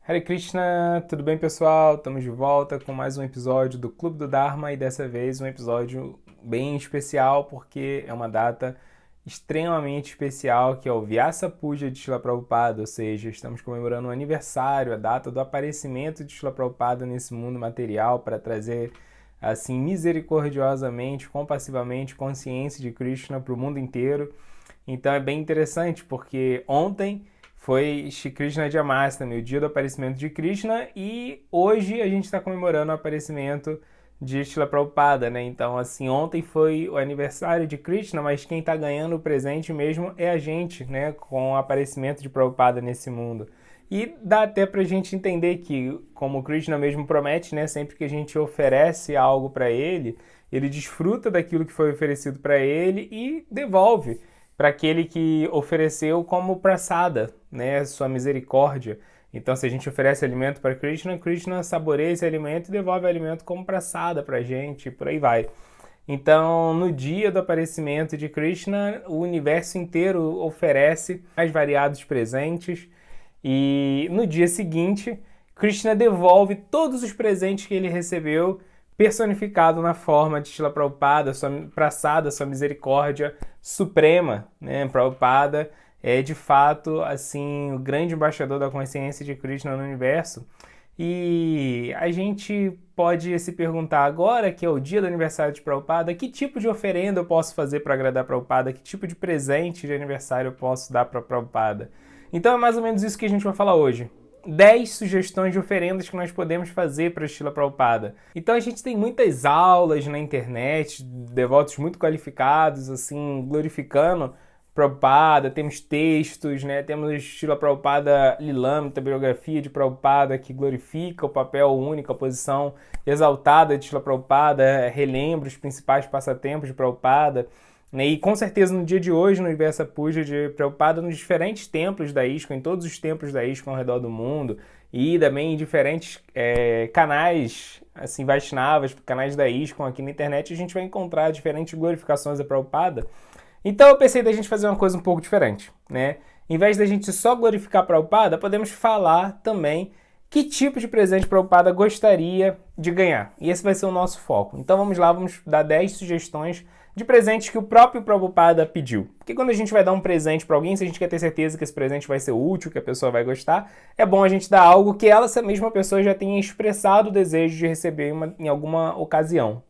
Hare Krishna, tudo bem pessoal? Estamos de volta com mais um episódio do Clube do Dharma e dessa vez um episódio bem especial porque é uma data extremamente especial que é o Vyasa Puja de Srila Prabhupada, ou seja, estamos comemorando o aniversário, a data do aparecimento de Srila Prabhupada nesse mundo material para trazer assim misericordiosamente, compassivamente consciência de Krishna para o mundo inteiro. Então é bem interessante porque ontem foi Shri Krishna Janmashtami, o dia do aparecimento de Krishna, e hoje a gente está comemorando o aparecimento de Srila Prabhupada, né? Então, assim, ontem foi o aniversário de Krishna, mas quem está ganhando o presente mesmo é a gente, né? Com o aparecimento de Prabhupada nesse mundo. E dá até para a gente entender que, como Krishna mesmo promete, né? Sempre que a gente oferece algo para ele, ele desfruta daquilo que foi oferecido para ele e devolve para aquele que ofereceu como prasada, né, sua misericórdia. Então, se a gente oferece alimento para Krishna, Krishna saboreia esse alimento e devolve o alimento como prasada para a gente, por aí vai. Então, no dia do aparecimento de Krishna, o universo inteiro oferece mais variados presentes e no dia seguinte, Krishna devolve todos os presentes que ele recebeu personificado na forma de Srila Prabhupada, sua prasada, sua misericórdia suprema, né? Prabhupada é de fato assim o grande embaixador da consciência de Krishna no universo. E a gente pode se perguntar agora, que é o dia do aniversário de Prabhupada, que tipo de oferenda eu posso fazer para agradar Prabhupada? Que tipo de presente de aniversário eu posso dar para Prabhupada? Então é mais ou menos isso que a gente vai falar hoje. 10 sugestões de oferendas que nós podemos fazer para Srila Prabhupada. Então a gente tem muitas aulas na internet, devotos muito qualificados, assim, glorificando Prabhupada, temos textos, né? Temos Srila Prabhupada Lilamrita, biografia de Prabhupada, que glorifica o papel único, a posição exaltada de Srila Prabhupada, relembra os principais passatempos de Prabhupada. E com certeza no dia de hoje, no Vyasa Puja de Prabhupada, nos diferentes templos da ISKCON, em todos os templos da ISKCON ao redor do mundo, e também em diferentes canais, assim, Vaishnavas, canais da ISKCON aqui na internet, a gente vai encontrar diferentes glorificações da Prabhupada. Então eu pensei da gente fazer uma coisa um pouco diferente, né? Em vez da gente só glorificar Prabhupada, podemos falar também que tipo de presente Prabhupada gostaria de ganhar. E esse vai ser o nosso foco. Então vamos lá, vamos dar 10 sugestões de presentes que o próprio Prabhupada pediu. Porque quando a gente vai dar um presente para alguém, se a gente quer ter certeza que esse presente vai ser útil, que a pessoa vai gostar, é bom a gente dar algo que essa mesma pessoa já tenha expressado o desejo de receber em alguma ocasião.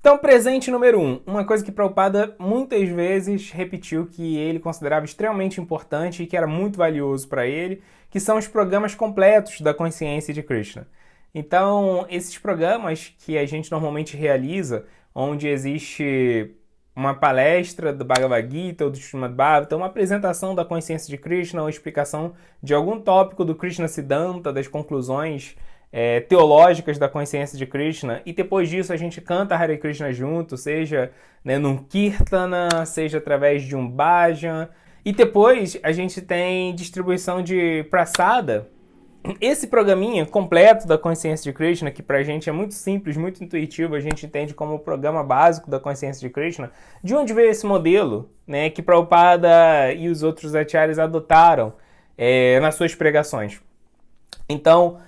Então, presente número 1, uma coisa que Prabhupada muitas vezes repetiu que ele considerava extremamente importante e que era muito valioso para ele, que são os programas completos da consciência de Krishna. Então, esses programas que a gente normalmente realiza, onde existe uma palestra do Bhagavad Gita ou do Srimad Bhagavatam, uma apresentação da consciência de Krishna, ou explicação de algum tópico do Krishna Siddhanta, das conclusões teológicas da consciência de Krishna, e depois disso a gente canta Hare Krishna junto, seja, né, num Kirtana, seja através de um Bhajan, e depois a gente tem distribuição de prasada. Esse programinha completo da consciência de Krishna, que pra gente é muito simples, muito intuitivo, a gente entende como o programa básico da consciência de Krishna, de onde veio esse modelo, né, que Prabhupada e os outros acharyas adotaram nas suas pregações. Então,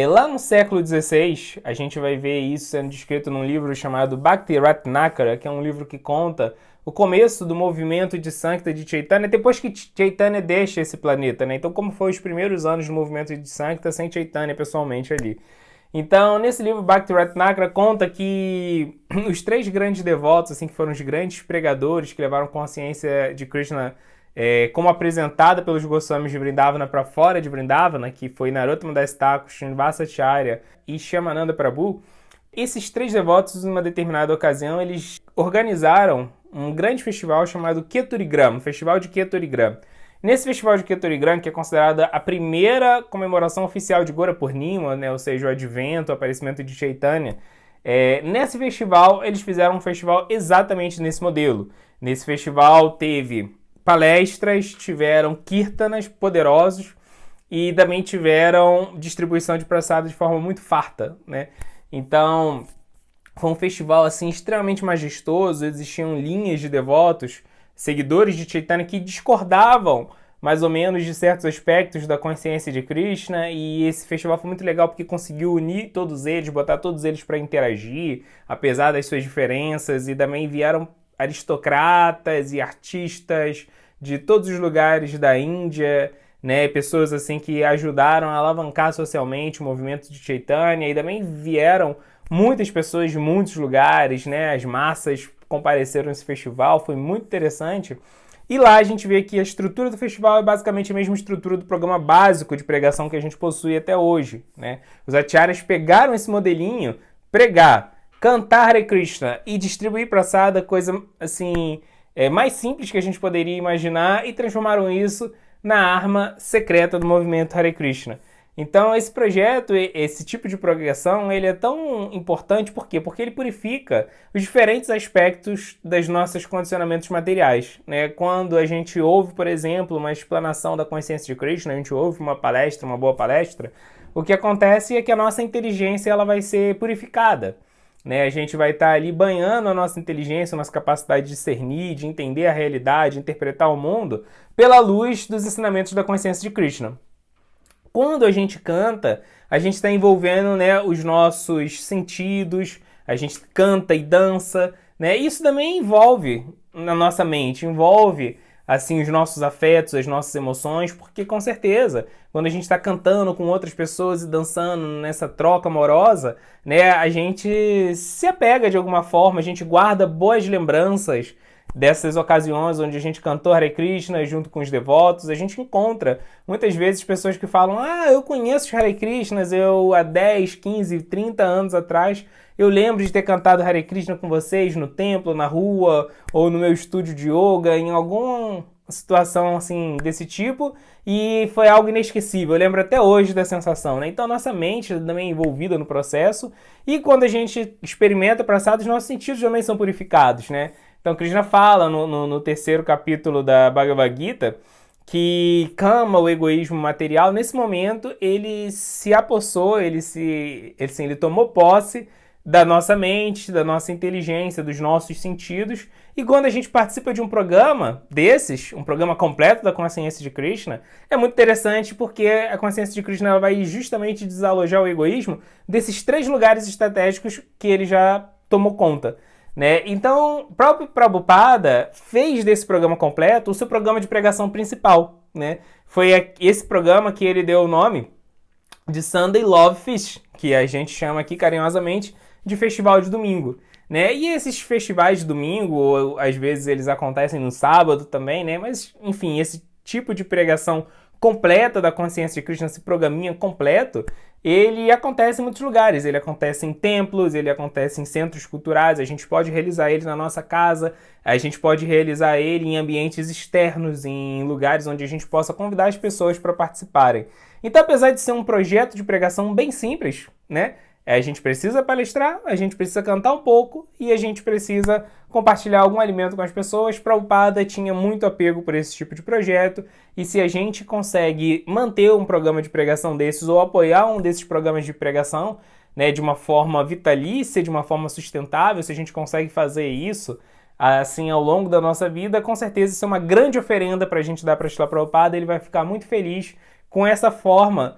lá no século XVI, a gente vai ver isso sendo descrito num livro chamado Bhakti Ratnakara, que é um livro que conta o começo do movimento de Sankta de Chaitanya, depois que Chaitanya deixa esse planeta, né? Então, como foi os primeiros anos do movimento de Sankta sem Chaitanya pessoalmente ali. Então, nesse livro, Bhakti Ratnakara conta que os 3 grandes devotos, assim, que foram os grandes pregadores que levaram consciência de Krishna como apresentada pelos Goswamis de Vrindavana para fora de Vrindavana, que foi Narottama Das Thakur, Srinivasa Acharya e Shyamananda Prabhu, esses 3 devotos, em uma determinada ocasião, eles organizaram um grande festival chamado Keturigram, o Festival de Keturigram. Nesse Festival de Keturigram, que é considerada a primeira comemoração oficial de Gora Purnima, né, ou seja, o advento, o aparecimento de Chaitanya, nesse festival, eles fizeram um festival exatamente nesse modelo. Nesse festival teve palestras, tiveram kirtanas poderosos e também tiveram distribuição de prasada de forma muito farta, né? Então, foi um festival assim extremamente majestoso, existiam linhas de devotos, seguidores de Chaitanya que discordavam mais ou menos, de certos aspectos da consciência de Krishna, e esse festival foi muito legal porque conseguiu unir todos eles, botar todos eles para interagir, apesar das suas diferenças, e também vieram aristocratas e artistas de todos os lugares da Índia, né, pessoas assim que ajudaram a alavancar socialmente o movimento de Chaitanya, e também vieram muitas pessoas de muitos lugares, né, as massas compareceram nesse festival, foi muito interessante. E lá a gente vê que a estrutura do festival é basicamente a mesma estrutura do programa básico de pregação que a gente possui até hoje, né? Os acharyas pegaram esse modelinho, pregar, cantar Hare Krishna e distribuir prasada, coisa assim, mais simples que a gente poderia imaginar, e transformaram isso na arma secreta do movimento Hare Krishna. Então esse projeto, esse tipo de progressão, ele é tão importante, por quê? Porque ele purifica os diferentes aspectos dos nossos condicionamentos materiais, né? Quando a gente ouve, por exemplo, uma explanação da consciência de Krishna, a gente ouve uma palestra, uma boa palestra, o que acontece é que a nossa inteligência ela vai ser purificada, né? A gente vai estar ali banhando a nossa inteligência, a nossa capacidade de discernir, de entender a realidade, interpretar o mundo, pela luz dos ensinamentos da consciência de Krishna. Quando a gente canta, a gente está envolvendo, né, os nossos sentidos, a gente canta e dança, né? Isso também envolve na nossa mente, envolve assim os nossos afetos, as nossas emoções, porque com certeza, quando a gente está cantando com outras pessoas e dançando nessa troca amorosa, né, a gente se apega de alguma forma, a gente guarda boas lembranças dessas ocasiões onde a gente cantou Hare Krishna junto com os devotos. A gente encontra muitas vezes pessoas que falam: eu conheço os Hare Krishnas, eu há 10, 15, 30 anos atrás eu lembro de ter cantado Hare Krishna com vocês no templo, na rua, ou no meu estúdio de yoga, em alguma situação assim desse tipo, e foi algo inesquecível. Eu lembro até hoje da sensação, né? Então nossa mente também é envolvida no processo, e quando a gente experimenta o passado, os nossos sentidos também são purificados, né? Então Krishna fala no terceiro capítulo da Bhagavad Gita que Kama, o egoísmo material, nesse momento ele se apossou, ele tomou posse da nossa mente, da nossa inteligência, dos nossos sentidos. E quando a gente participa de um programa desses, um programa completo da consciência de Krishna, é muito interessante porque a consciência de Krishna ela vai justamente desalojar o egoísmo desses 3 lugares estratégicos que ele já tomou conta, né? Então, o próprio Prabhupada fez desse programa completo o seu programa de pregação principal, né? Foi esse programa que ele deu o nome de Sunday Love Feast, que a gente chama aqui carinhosamente de Festival de Domingo, né? E esses festivais de domingo, ou às vezes eles acontecem no sábado também, né? Mas, enfim, esse tipo de pregação completa da consciência de Krishna, esse programinha completo, ele acontece em muitos lugares. Ele acontece em templos, ele acontece em centros culturais, a gente pode realizar ele na nossa casa, a gente pode realizar ele em ambientes externos, em lugares onde a gente possa convidar as pessoas para participarem. Então, apesar de ser um projeto de pregação bem simples, né? A gente precisa palestrar, a gente precisa cantar um pouco e a gente precisa compartilhar algum alimento com as pessoas. Prabhupada tinha muito apego por esse tipo de projeto, e se a gente consegue manter um programa de pregação desses ou apoiar um desses programas de pregação, né, de uma forma vitalícia, de uma forma sustentável, se a gente consegue fazer isso assim ao longo da nossa vida, com certeza isso é uma grande oferenda para a gente dar para Srila Prabhupada. Ele vai ficar muito feliz com essa forma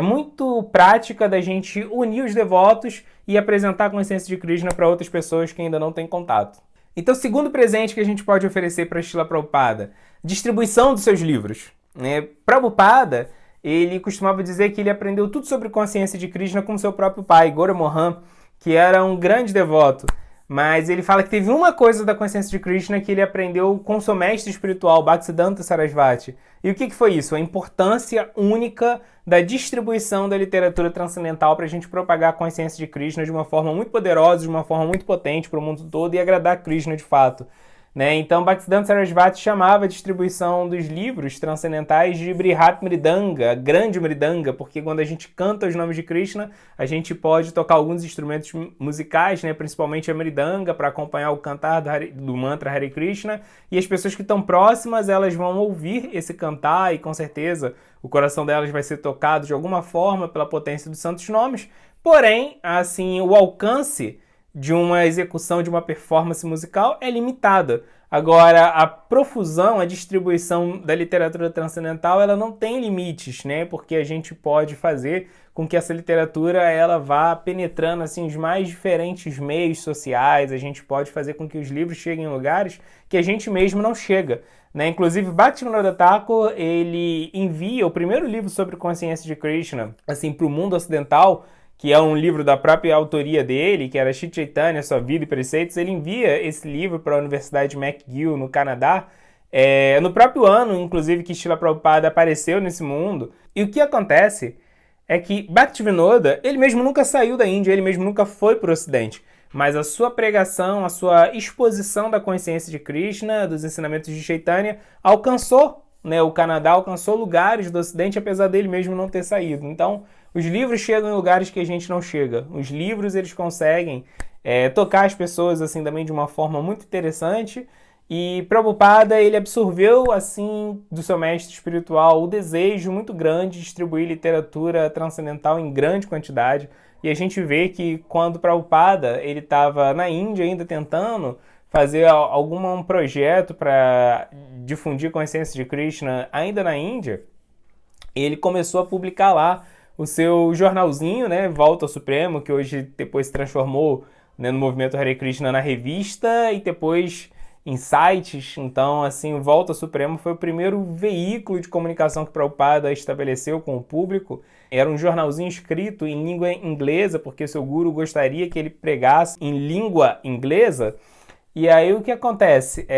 muito prática da gente unir os devotos e apresentar a consciência de Krishna para outras pessoas que ainda não têm contato. Então, o segundo presente que a gente pode oferecer para Srila Prabhupada, distribuição dos seus livros, né? Prabhupada, ele costumava dizer que ele aprendeu tudo sobre consciência de Krishna com seu próprio pai, Gora Mohan, que era um grande devoto. Mas ele fala que teve uma coisa da consciência de Krishna que ele aprendeu com seu mestre espiritual, Bhaktisiddhanta Sarasvati. E o que foi isso? A importância única da distribuição da literatura transcendental para a gente propagar a consciência de Krishna de uma forma muito poderosa, de uma forma muito potente para o mundo todo e agradar Krishna de fato, né? Então, Bhaktisiddhanta Sarasvati chamava a distribuição dos livros transcendentais de Brihat Mridanga, a grande Mridanga, porque quando a gente canta os nomes de Krishna, a gente pode tocar alguns instrumentos musicais, né? Principalmente a Mridanga, para acompanhar o cantar do mantra Hare Krishna, e as pessoas que estão próximas, elas vão ouvir esse cantar e com certeza o coração delas vai ser tocado de alguma forma pela potência dos santos nomes. Porém, assim, o alcance de uma execução, de uma performance musical é limitada. Agora, a profusão, a distribuição da literatura transcendental, ela não tem limites, né? Porque a gente pode fazer com que essa literatura ela vá penetrando assim os mais diferentes meios sociais. A gente pode fazer com que os livros cheguem em lugares que a gente mesmo não chega, né? Inclusive, Bhaktivinoda Thakur, ele envia o primeiro livro sobre consciência de Krishna assim para o mundo ocidental, que é um livro da própria autoria dele, que era Shri Chaitanya, Sua Vida e Preceitos. Ele envia esse livro para a Universidade McGill, no Canadá, no próprio ano, inclusive, que Srila Prabhupada apareceu nesse mundo. E o que acontece é que Bhaktivinoda, ele mesmo nunca saiu da Índia, ele mesmo nunca foi para o Ocidente. Mas a sua pregação, a sua exposição da consciência de Krishna, dos ensinamentos de Chaitanya, alcançou, né, o Canadá, alcançou lugares do Ocidente, apesar dele mesmo não ter saído. Então, os livros chegam em lugares que a gente não chega. Os livros, eles conseguem tocar as pessoas assim também de uma forma muito interessante. E Prabhupada, ele absorveu assim do seu mestre espiritual o desejo muito grande de distribuir literatura transcendental em grande quantidade. E a gente vê que quando Prabhupada ele estava na Índia ainda tentando fazer algum projeto para difundir a consciência de Krishna ainda na Índia, ele começou a publicar lá o seu jornalzinho, né, Volta ao Supremo, que hoje depois se transformou, né, no movimento Hare Krishna na revista e depois em sites. Então, assim, o Volta ao Supremo foi o primeiro veículo de comunicação que Prabhupada estabeleceu com o público. Era um jornalzinho escrito em língua inglesa, porque seu guru gostaria que ele pregasse em língua inglesa. E aí o que acontece?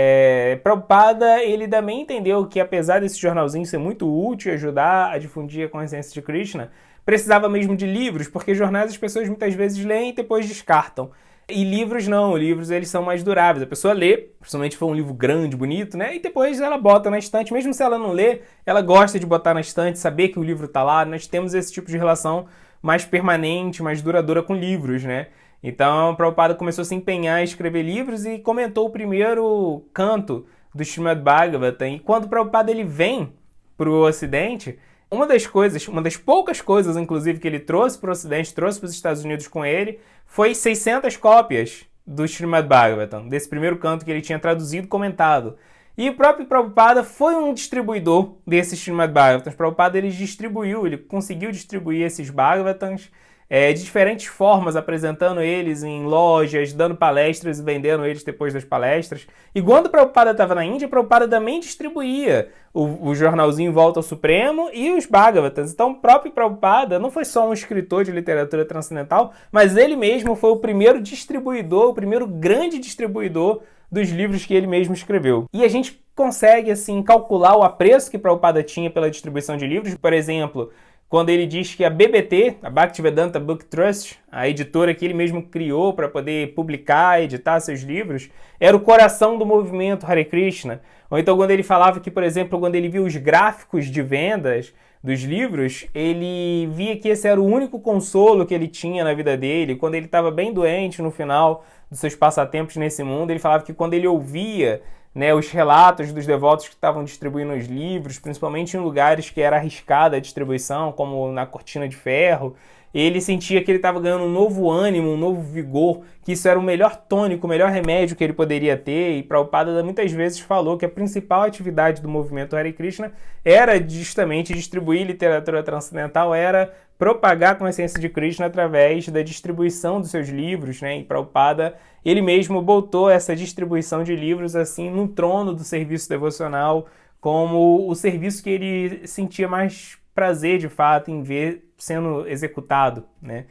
Prabhupada, ele também entendeu que apesar desse jornalzinho ser muito útil e ajudar a difundir a consciência de Krishna, precisava mesmo de livros, porque jornais as pessoas muitas vezes leem e depois descartam. E livros não, livros eles são mais duráveis. A pessoa lê, principalmente se for um livro grande, bonito, né? E depois ela bota na estante, mesmo se ela não lê, ela gosta de botar na estante, saber que o livro tá lá. Nós temos esse tipo de relação mais permanente, mais duradoura com livros, né? Então, Prabhupada começou a se empenhar em escrever livros e comentou o primeiro canto do Srimad Bhagavatam. E quando Prabhupada ele vem para o Ocidente, uma das poucas coisas, inclusive, que ele trouxe para o Ocidente, trouxe para os Estados Unidos com ele, foi 600 cópias do Srimad Bhagavatam, desse primeiro canto que ele tinha traduzido e comentado. E o próprio Prabhupada foi um distribuidor desse Srimad Bhagavatam. O Prabhupada ele conseguiu distribuir esses Bhagavatams de diferentes formas, apresentando eles em lojas, dando palestras e vendendo eles depois das palestras. E quando o Prabhupada estava na Índia, o Prabhupada também distribuía o jornalzinho Volta ao Supremo e os Bhagavatams. Então o próprio Prabhupada não foi só um escritor de literatura transcendental, mas ele mesmo foi o primeiro distribuidor, o primeiro grande distribuidor dos livros que ele mesmo escreveu. E a gente consegue assim calcular o apreço que Prabhupada tinha pela distribuição de livros. Por exemplo, quando ele diz que a BBT, a Bhaktivedanta Book Trust, a editora que ele mesmo criou para poder publicar, editar seus livros, era o coração do movimento Hare Krishna. Ou então quando ele falava que, por exemplo, quando ele viu os gráficos de vendas dos livros, ele via que esse era o único consolo que ele tinha na vida dele. Quando ele estava bem doente no final dos seus passatempos nesse mundo, ele falava que quando ele ouvia, né, os relatos dos devotos que estavam distribuindo os livros, principalmente em lugares que era arriscada a distribuição, como na Cortina de Ferro, ele sentia que ele estava ganhando um novo ânimo, um novo vigor, que isso era o melhor tônico, o melhor remédio que ele poderia ter. E Prabhupada muitas vezes falou que a principal atividade do movimento Hare Krishna era justamente distribuir literatura transcendental, era propagar a consciência de Krishna através da distribuição dos seus livros, né? E Prabhupada, ele mesmo botou essa distribuição de livros assim no trono do serviço devocional, como o serviço que ele sentia mais prazer de fato em ver sendo executado, né?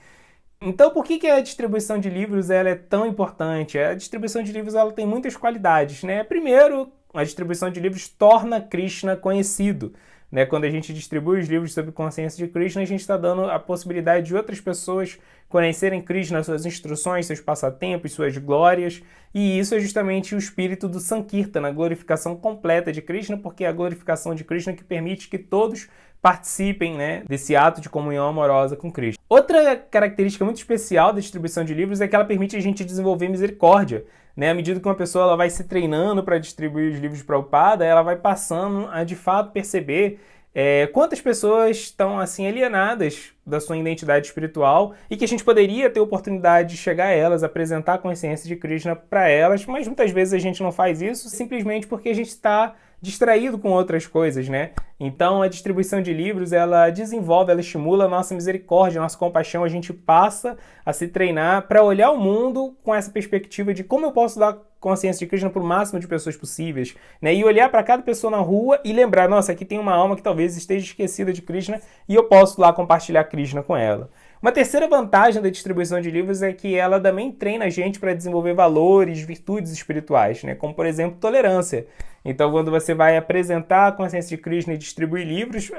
Então, por que a distribuição de livros ela é tão importante? A distribuição de livros ela tem muitas qualidades, né? Primeiro, a distribuição de livros torna Krishna conhecido, né? Quando a gente distribui os livros sobre consciência de Krishna, a gente está dando a possibilidade de outras pessoas conhecerem Krishna, suas instruções, seus passatempos, suas glórias, e isso é justamente o espírito do Sankirtana, a glorificação completa de Krishna, porque é a glorificação de Krishna que permite que todos participem, né, desse ato de comunhão amorosa com Krishna. Outra característica muito especial da distribuição de livros é que ela permite a gente desenvolver misericórdia, né? À medida que uma pessoa ela vai se treinando para distribuir os livros de Prabhupada, ela vai passando a de fato perceber quantas pessoas estão assim alienadas da sua identidade espiritual e que a gente poderia ter oportunidade de chegar a elas, apresentar a consciência de Krishna para elas, mas muitas vezes a gente não faz isso simplesmente porque a gente está distraído com outras coisas, né? Então a distribuição de livros, ela desenvolve, ela estimula a nossa misericórdia, a nossa compaixão, a gente passa a se treinar para olhar o mundo com essa perspectiva de como eu posso dar consciência de Krishna para o máximo de pessoas possíveis, né? E olhar para cada pessoa na rua e lembrar, nossa, aqui tem uma alma que talvez esteja esquecida de Krishna e eu posso lá compartilhar Krishna com ela. Uma terceira vantagem da distribuição de livros é que ela também treina a gente para desenvolver valores, virtudes espirituais, né? Como, por exemplo, tolerância. Então, quando você vai apresentar a consciência de Krishna e distribuir livros,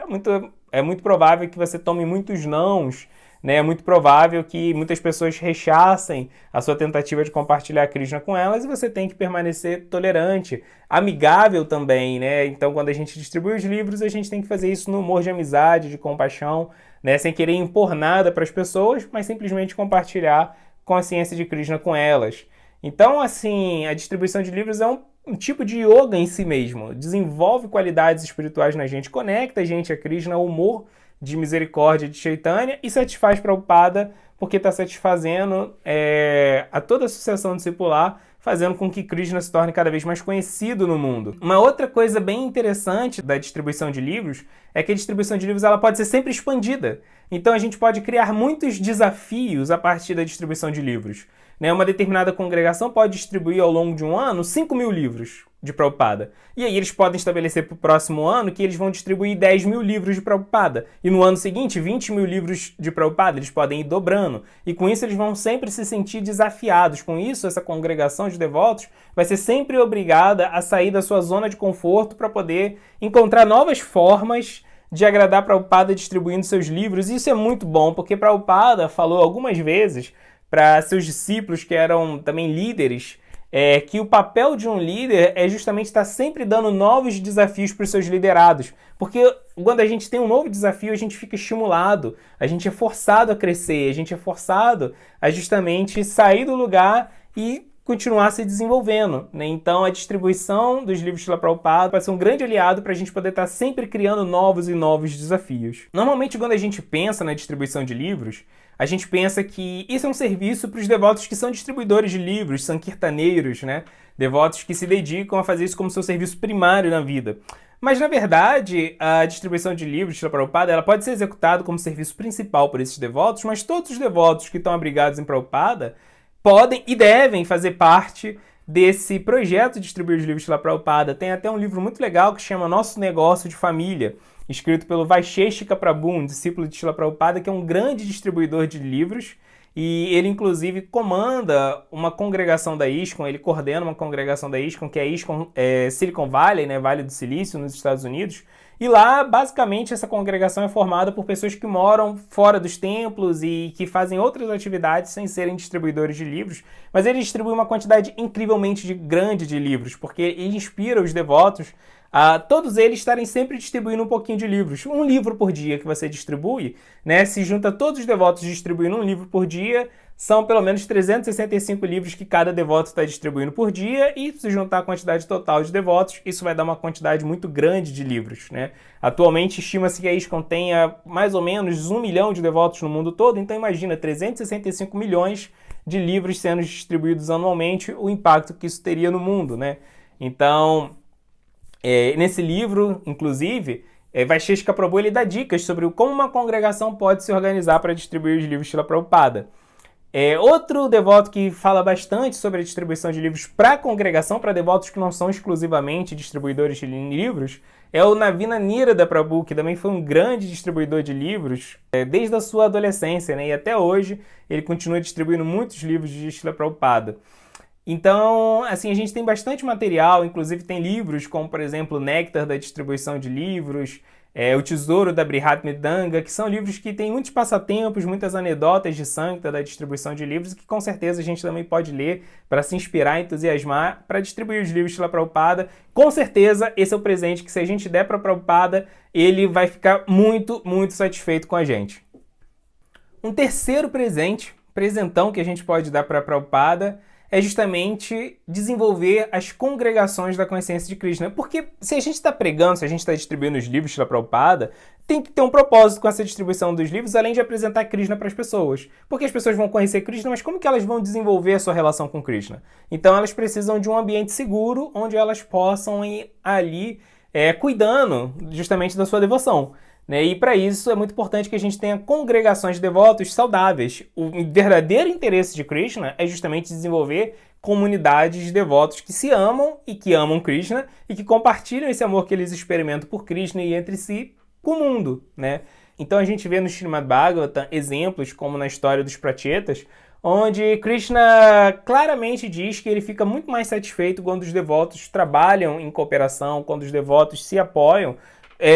é muito provável que você tome muitos nãos, né? É muito provável que muitas pessoas rechacem a sua tentativa de compartilhar Krishna com elas e você tem que permanecer tolerante, amigável também, né? Então, quando a gente distribui os livros, a gente tem que fazer isso no humor de amizade, de compaixão, né? Sem querer impor nada para as pessoas, mas simplesmente compartilhar consciência de Krishna com elas. Então, assim, a distribuição de livros é um tipo de yoga em si mesmo. Desenvolve qualidades espirituais na gente, conecta a gente a Krishna, ao humor de misericórdia de Chaitanya e satisfaz Prabhupada porque está satisfazendo a toda a sucessão discipular, fazendo com que Krishna se torne cada vez mais conhecido no mundo. Uma outra coisa bem interessante da distribuição de livros é que a distribuição de livros ela pode ser sempre expandida. Então a gente pode criar muitos desafios a partir da distribuição de livros. Uma determinada congregação pode distribuir ao longo de um ano 5.000 livros de Prabhupada. E aí eles podem estabelecer para o próximo ano que eles vão distribuir 10.000 livros de Prabhupada. E no ano seguinte, 20.000 livros de Prabhupada. Eles podem ir dobrando. E com isso eles vão sempre se sentir desafiados. Com isso, essa congregação de devotos vai ser sempre obrigada a sair da sua zona de conforto para poder encontrar novas formas de agradar Prabhupada distribuindo seus livros. E isso é muito bom, porque Prabhupada falou algumas vezes para seus discípulos que eram também líderes, que o papel de um líder é justamente estar sempre dando novos desafios para os seus liderados. Porque quando a gente tem um novo desafio, a gente fica estimulado, a gente é forçado a crescer, a gente é forçado a justamente sair do lugar e continuar se desenvolvendo, né? Então a distribuição dos livros de Srila Prabhupada vai ser um grande aliado para a gente poder estar sempre criando novos e novos desafios. Normalmente quando a gente pensa na distribuição de livros, a gente pensa que isso é um serviço para os devotos que são distribuidores de livros, sankirtaneiros, né? Devotos que se dedicam a fazer isso como seu serviço primário na vida. Mas, na verdade, a distribuição de livros de Srila Prabhupada ela pode ser executada como serviço principal por esses devotos, mas todos os devotos que estão abrigados em Prabhupada podem e devem fazer parte desse projeto de distribuir os livros de Srila Prabhupada. Tem até um livro muito legal que chama Nosso Negócio de Família, escrito pelo Vaisheshika Prabhu, um discípulo de Srila Prabhupada, que é um grande distribuidor de livros, e ele, inclusive, comanda uma congregação da ISKCON, ele coordena uma congregação da ISKCON, que é a ISKCON Silicon Valley, né, Vale do Silício, nos Estados Unidos, e lá, basicamente, essa congregação é formada por pessoas que moram fora dos templos e que fazem outras atividades sem serem distribuidores de livros, mas ele distribui uma quantidade incrivelmente grande de livros, porque ele inspira os devotos a todos eles estarem sempre distribuindo um pouquinho de livros. Um livro por dia que você distribui, né? Se junta todos os devotos distribuindo um livro por dia, são pelo menos 365 livros que cada devoto está distribuindo por dia, e se juntar a quantidade total de devotos, isso vai dar uma quantidade muito grande de livros, né? Atualmente, estima-se que a ISKCON tenha mais ou menos 1 milhão de devotos no mundo todo, então imagina, 365 milhões de livros sendo distribuídos anualmente, o impacto que isso teria no mundo, né? Então, nesse livro, inclusive, Vaisheshika Prabhu ele dá dicas sobre como uma congregação pode se organizar para distribuir os livros de Srila Prabhupada. Outro devoto que fala bastante sobre a distribuição de livros para a congregação, para devotos que não são exclusivamente distribuidores de livros, é o Navina Nirada Prabhu, que também foi um grande distribuidor de livros desde a sua adolescência, né? E até hoje ele continua distribuindo muitos livros de Srila Prabhupada. Então, assim, a gente tem bastante material, inclusive tem livros como, por exemplo, Néctar da Distribuição de Livros, O Tesouro da Brihat Mridanga, que são livros que têm muitos passatempos, muitas anedotas de Sankta da distribuição de livros, que com certeza a gente também pode ler para se inspirar, entusiasmar, para distribuir os livros de Srila Prabhupada. Com certeza, esse é o presente que se a gente der para Prabhupada, ele vai ficar muito, muito satisfeito com a gente. Um terceiro presentão que a gente pode dar para Prabhupada é justamente desenvolver as congregações da consciência de Krishna. Porque se a gente está pregando, se a gente está distribuindo os livros Srila Prabhupada, tem que ter um propósito com essa distribuição dos livros, além de apresentar Krishna para as pessoas. Porque as pessoas vão conhecer Krishna, mas como que elas vão desenvolver a sua relação com Krishna? Então elas precisam de um ambiente seguro, onde elas possam ir ali cuidando justamente da sua devoção. E para isso é muito importante que a gente tenha congregações de devotos saudáveis. O verdadeiro interesse de Krishna é justamente desenvolver comunidades de devotos que se amam e que amam Krishna e que compartilham esse amor que eles experimentam por Krishna e entre si com o mundo, Então a gente vê no Srimad Bhagavatam exemplos como na história dos Prachetas, onde Krishna claramente diz que ele fica muito mais satisfeito quando os devotos trabalham em cooperação, quando os devotos se apoiam,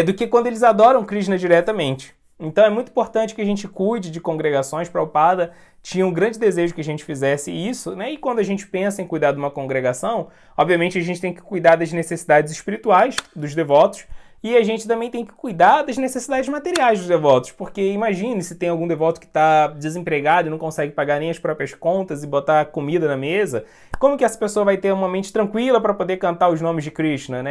do que quando eles adoram Krishna diretamente. Então é muito importante que a gente cuide de congregações. Prabhupada tinha um grande desejo que a gente fizesse isso, E quando a gente pensa em cuidar de uma congregação, obviamente a gente tem que cuidar das necessidades espirituais dos devotos, e a gente também tem que cuidar das necessidades materiais dos devotos, porque imagine se tem algum devoto que está desempregado e não consegue pagar nem as próprias contas e botar comida na mesa, como que essa pessoa vai ter uma mente tranquila para poder cantar os nomes de Krishna,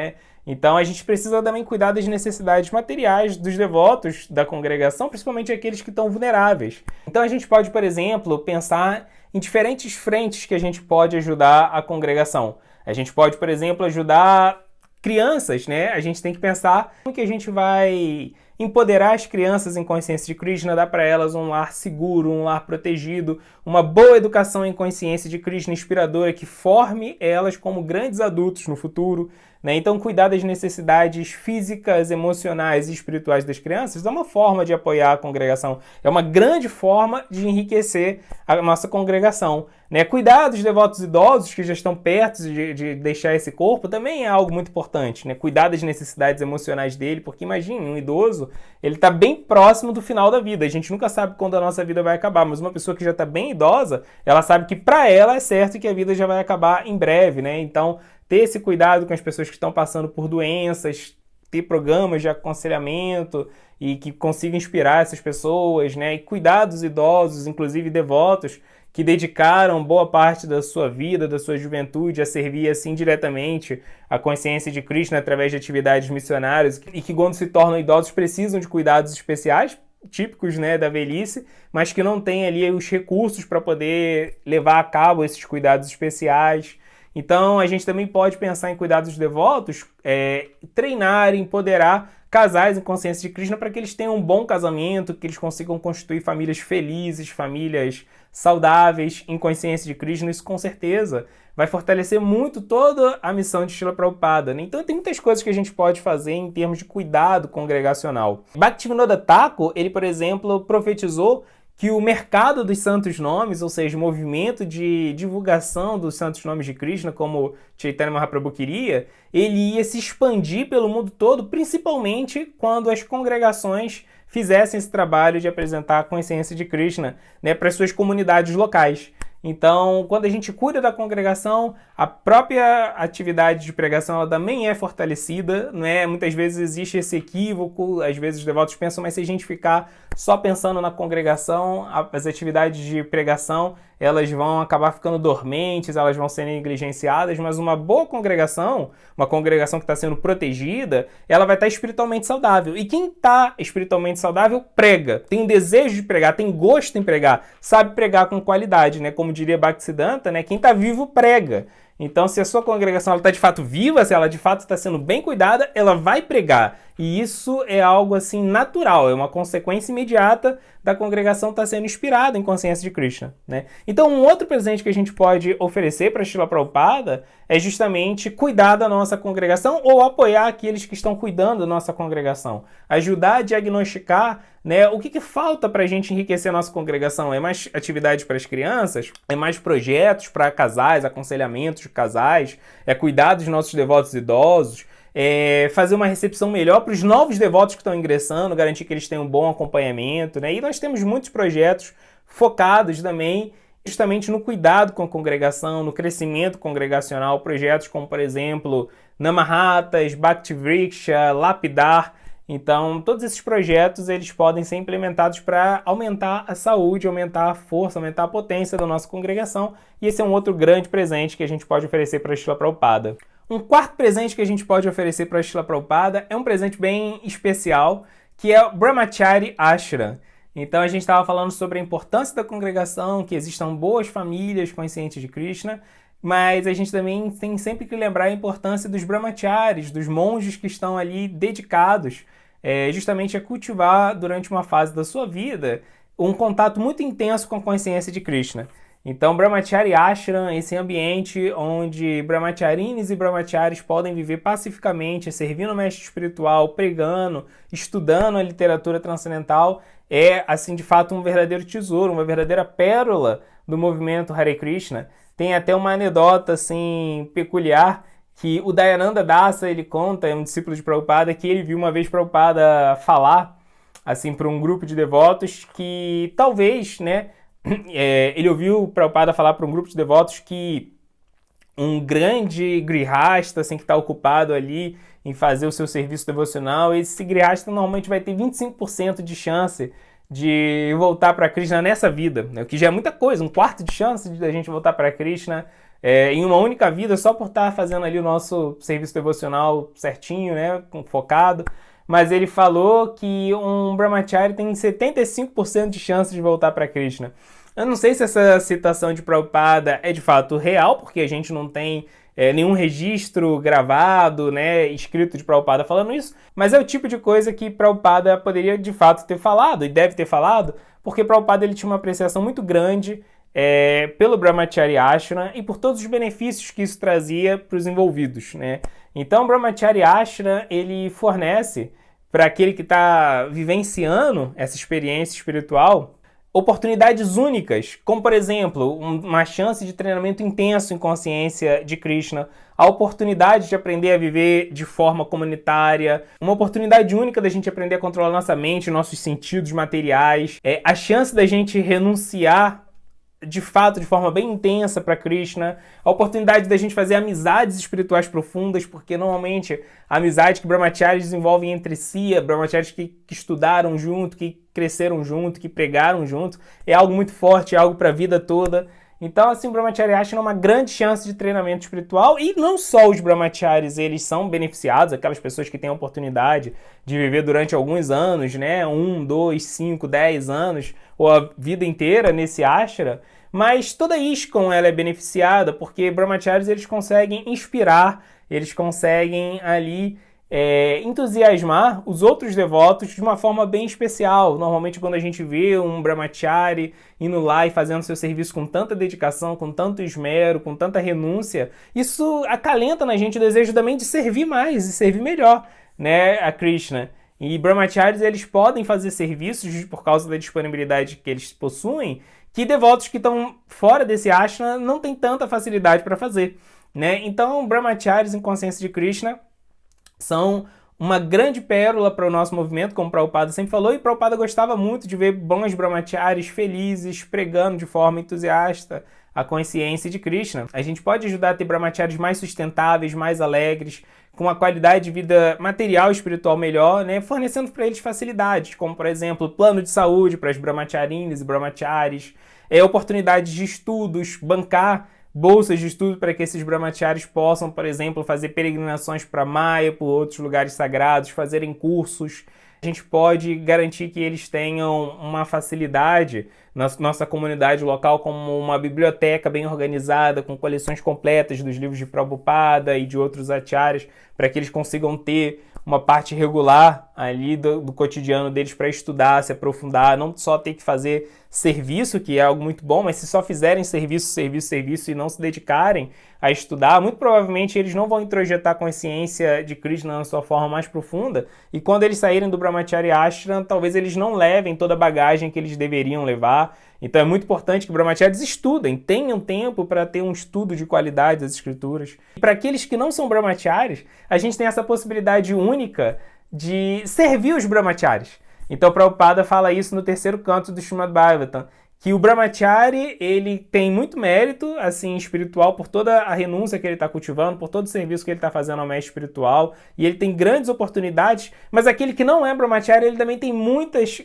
Então a gente precisa também cuidar das necessidades materiais dos devotos da congregação, principalmente aqueles que estão vulneráveis. Então a gente pode, por exemplo, pensar em diferentes frentes que a gente pode ajudar a congregação. A gente pode, por exemplo, ajudar crianças, A gente tem que pensar como que a gente vai empoderar as crianças em consciência de Krishna, dar para elas um lar seguro, um lar protegido, uma boa educação em consciência de Krishna inspiradora que forme elas como grandes adultos no futuro, Então, cuidar das necessidades físicas, emocionais e espirituais das crianças é uma forma de apoiar a congregação, é uma grande forma de enriquecer a nossa congregação. Cuidar dos devotos idosos que já estão perto de deixar esse corpo também é algo muito importante, Cuidar das necessidades emocionais dele, porque imagine, um idoso, ele está bem próximo do final da vida. A gente nunca sabe quando a nossa vida vai acabar, mas uma pessoa que já está bem idosa, ela sabe que para ela é certo que a vida já vai acabar em breve, Então, ter esse cuidado com as pessoas que estão passando por doenças, ter programas de aconselhamento e que consigam inspirar essas pessoas, E cuidar dos idosos, inclusive devotos, que dedicaram boa parte da sua vida, da sua juventude a servir assim diretamente a consciência de Krishna através de atividades missionárias e que quando se tornam idosos precisam de cuidados especiais, típicos da velhice, mas que não têm ali os recursos para poder levar a cabo esses cuidados especiais. Então, a gente também pode pensar em cuidar dos devotos, treinar, empoderar casais em consciência de Krishna para que eles tenham um bom casamento, que eles consigam constituir famílias felizes, famílias saudáveis em consciência de Krishna. Isso, com certeza, vai fortalecer muito toda a missão de Srila Prabhupada. Então, tem muitas coisas que a gente pode fazer em termos de cuidado congregacional. Bhaktivinoda Thakur, ele, por exemplo, profetizou que o mercado dos santos nomes, ou seja, o movimento de divulgação dos santos nomes de Krishna, como Chaitanya Mahaprabhu queria, ele ia se expandir pelo mundo todo, principalmente quando as congregações fizessem esse trabalho de apresentar a consciência de Krishna, para as suas comunidades locais. Então, quando a gente cuida da congregação, a própria atividade de pregação ela também é fortalecida, Muitas vezes existe esse equívoco, às vezes os devotos pensam, mas se a gente ficar só pensando na congregação, as atividades de pregação, elas vão acabar ficando dormentes, elas vão ser negligenciadas, mas uma boa congregação, uma congregação que está sendo protegida, ela vai estar espiritualmente saudável. E quem está espiritualmente saudável, prega, tem um desejo de pregar, tem gosto em pregar, sabe pregar com qualidade, Como diria Bhaktisiddhanta, quem está vivo prega. Então, se a sua congregação está de fato viva, se ela de fato está sendo bem cuidada, ela vai pregar. E isso é algo assim natural, é uma consequência imediata da congregação estar sendo inspirada em consciência de Krishna, Então, um outro presente que a gente pode oferecer para Srila Prabhupada é justamente cuidar da nossa congregação ou apoiar aqueles que estão cuidando da nossa congregação. Ajudar a diagnosticar o que falta para a gente enriquecer a nossa congregação. É mais atividade para as crianças? É mais projetos para casais, aconselhamentos de casais? É cuidar dos nossos devotos idosos? Fazer uma recepção melhor para os novos devotos que estão ingressando, garantir que eles tenham um bom acompanhamento, E nós temos muitos projetos focados também justamente no cuidado com a congregação, no crescimento congregacional, projetos como, por exemplo, Namahatas, Bhakti Vriksha, Lapidar, Então, todos esses projetos eles podem ser implementados para aumentar a saúde, aumentar a força, aumentar a potência da nossa congregação. E esse é um outro grande presente que a gente pode oferecer para a Srila Prabhupada. Um quarto presente que a gente pode oferecer para a Srila Prabhupada é um presente bem especial, que é o Brahmachari Ashram. Então, a gente estava falando sobre a importância da congregação, que existam boas famílias conscientes de Krishna, mas a gente também tem sempre que lembrar a importância dos brahmacharis, dos monges que estão ali dedicados justamente a cultivar durante uma fase da sua vida um contato muito intenso com a consciência de Krishna. Então, Brahmachari Ashram, esse ambiente onde brahmacharinis e brahmacharis podem viver pacificamente, servindo o mestre espiritual, pregando, estudando a literatura transcendental, é, assim, de fato, um verdadeiro tesouro, uma verdadeira pérola do movimento Hare Krishna. Tem até uma anedota, assim, peculiar, que o Dayananda Dasa, ele conta, é um discípulo de Prabhupada, que ele viu uma vez Prabhupada falar, assim, para um grupo de devotos que talvez, né, ele ouviu Prabhupada falar para um grupo de devotos que um grande grihasta, assim, que está ocupado ali em fazer o seu serviço devocional, esse grihasta normalmente vai ter 25% de chance de voltar para Krishna nessa vida, né? O que já é muita coisa, um quarto de chance de a gente voltar para Krishna em uma única vida, só por estar fazendo ali o nosso serviço devocional certinho, né, focado. Mas ele falou que um brahmachari tem 75% de chance de voltar para Krishna. Eu não sei se essa citação de Prabhupada é de fato real, porque a gente não tem nenhum registro gravado, né, escrito de Prabhupada falando isso, mas é o tipo de coisa que Prabhupada poderia de fato ter falado, e deve ter falado, porque Prabhupada ele tinha uma apreciação muito grande pelo Brahmachari Ashram e por todos os benefícios que isso trazia para os envolvidos, né? Então, o Brahmachari Ashram, ele fornece para aquele que está vivenciando essa experiência espiritual oportunidades únicas, como, por exemplo, uma chance de treinamento intenso em consciência de Krishna, a oportunidade de aprender a viver de forma comunitária, uma oportunidade única da gente aprender a controlar nossa mente, nossos sentidos materiais, a chance da gente renunciar de fato, de forma bem intensa para Krishna, a oportunidade da gente fazer amizades espirituais profundas, porque normalmente a amizade que brahmacharis desenvolvem entre si, brahmacharis que estudaram junto, que cresceram junto, que pregaram junto, é algo muito forte, é algo para a vida toda. Então, assim, o Brahmachari Ashram é uma grande chance de treinamento espiritual, e não só os brahmacharis, eles são beneficiados, aquelas pessoas que têm a oportunidade de viver durante alguns anos, né, 1, 2, 5, 10 anos, ou a vida inteira nesse ashram, mas toda a ISKCON ela é beneficiada, porque brahmacharis eles conseguem inspirar, eles conseguem ali entusiasmar os outros devotos de uma forma bem especial. Normalmente quando a gente vê um brahmachari indo lá e fazendo seu serviço com tanta dedicação, com tanto esmero, com tanta renúncia, isso acalenta na gente o desejo também de servir mais e servir melhor, né, a Krishna. E brahmacharis eles podem fazer serviços por causa da disponibilidade que eles possuem, que devotos que estão fora desse ashram não têm tanta facilidade para fazer, né? Então, brahmacharis em consciência de Krishna são uma grande pérola para o nosso movimento, como o Prabhupada sempre falou, e Prabhupada gostava muito de ver bons brahmacharis felizes, pregando de forma entusiasta a consciência de Krishna. A gente pode ajudar a ter brahmacharis mais sustentáveis, mais alegres, com uma qualidade de vida material e espiritual melhor, né? Fornecendo para eles facilidades, como, por exemplo, plano de saúde para as brahmacharinis e brahmacharis, oportunidades de estudos, bancar bolsas de estudo para que esses brahmacharis possam, por exemplo, fazer peregrinações para Maya, por outros lugares sagrados, fazerem cursos. A gente pode garantir que eles tenham uma facilidade na nossa comunidade local, como uma biblioteca bem organizada, com coleções completas dos livros de Prabhupada e de outros acharyas, para que eles consigam ter uma parte regular ali do cotidiano deles para estudar, se aprofundar, não só ter que fazer serviço, que é algo muito bom, mas se só fizerem serviço e não se dedicarem a estudar, muito provavelmente eles não vão introjetar a consciência de Krishna na sua forma mais profunda, e quando eles saírem do Brahmachari Ashram, talvez eles não levem toda a bagagem que eles deveriam levar. Então é muito importante que brahmacharis estudem, tenham tempo para ter um estudo de qualidade das escrituras. E para aqueles que não são brahmacharis, a gente tem essa possibilidade única de servir os brahmacharis. Então Prabhupada fala isso no terceiro canto do Srimad Bhagavatam, que o Brahmachari, ele tem muito mérito, assim, espiritual, por toda a renúncia que ele está cultivando, por todo o serviço que ele está fazendo ao mestre espiritual, e ele tem grandes oportunidades, mas aquele que não é Brahmachari, ele também tem muitas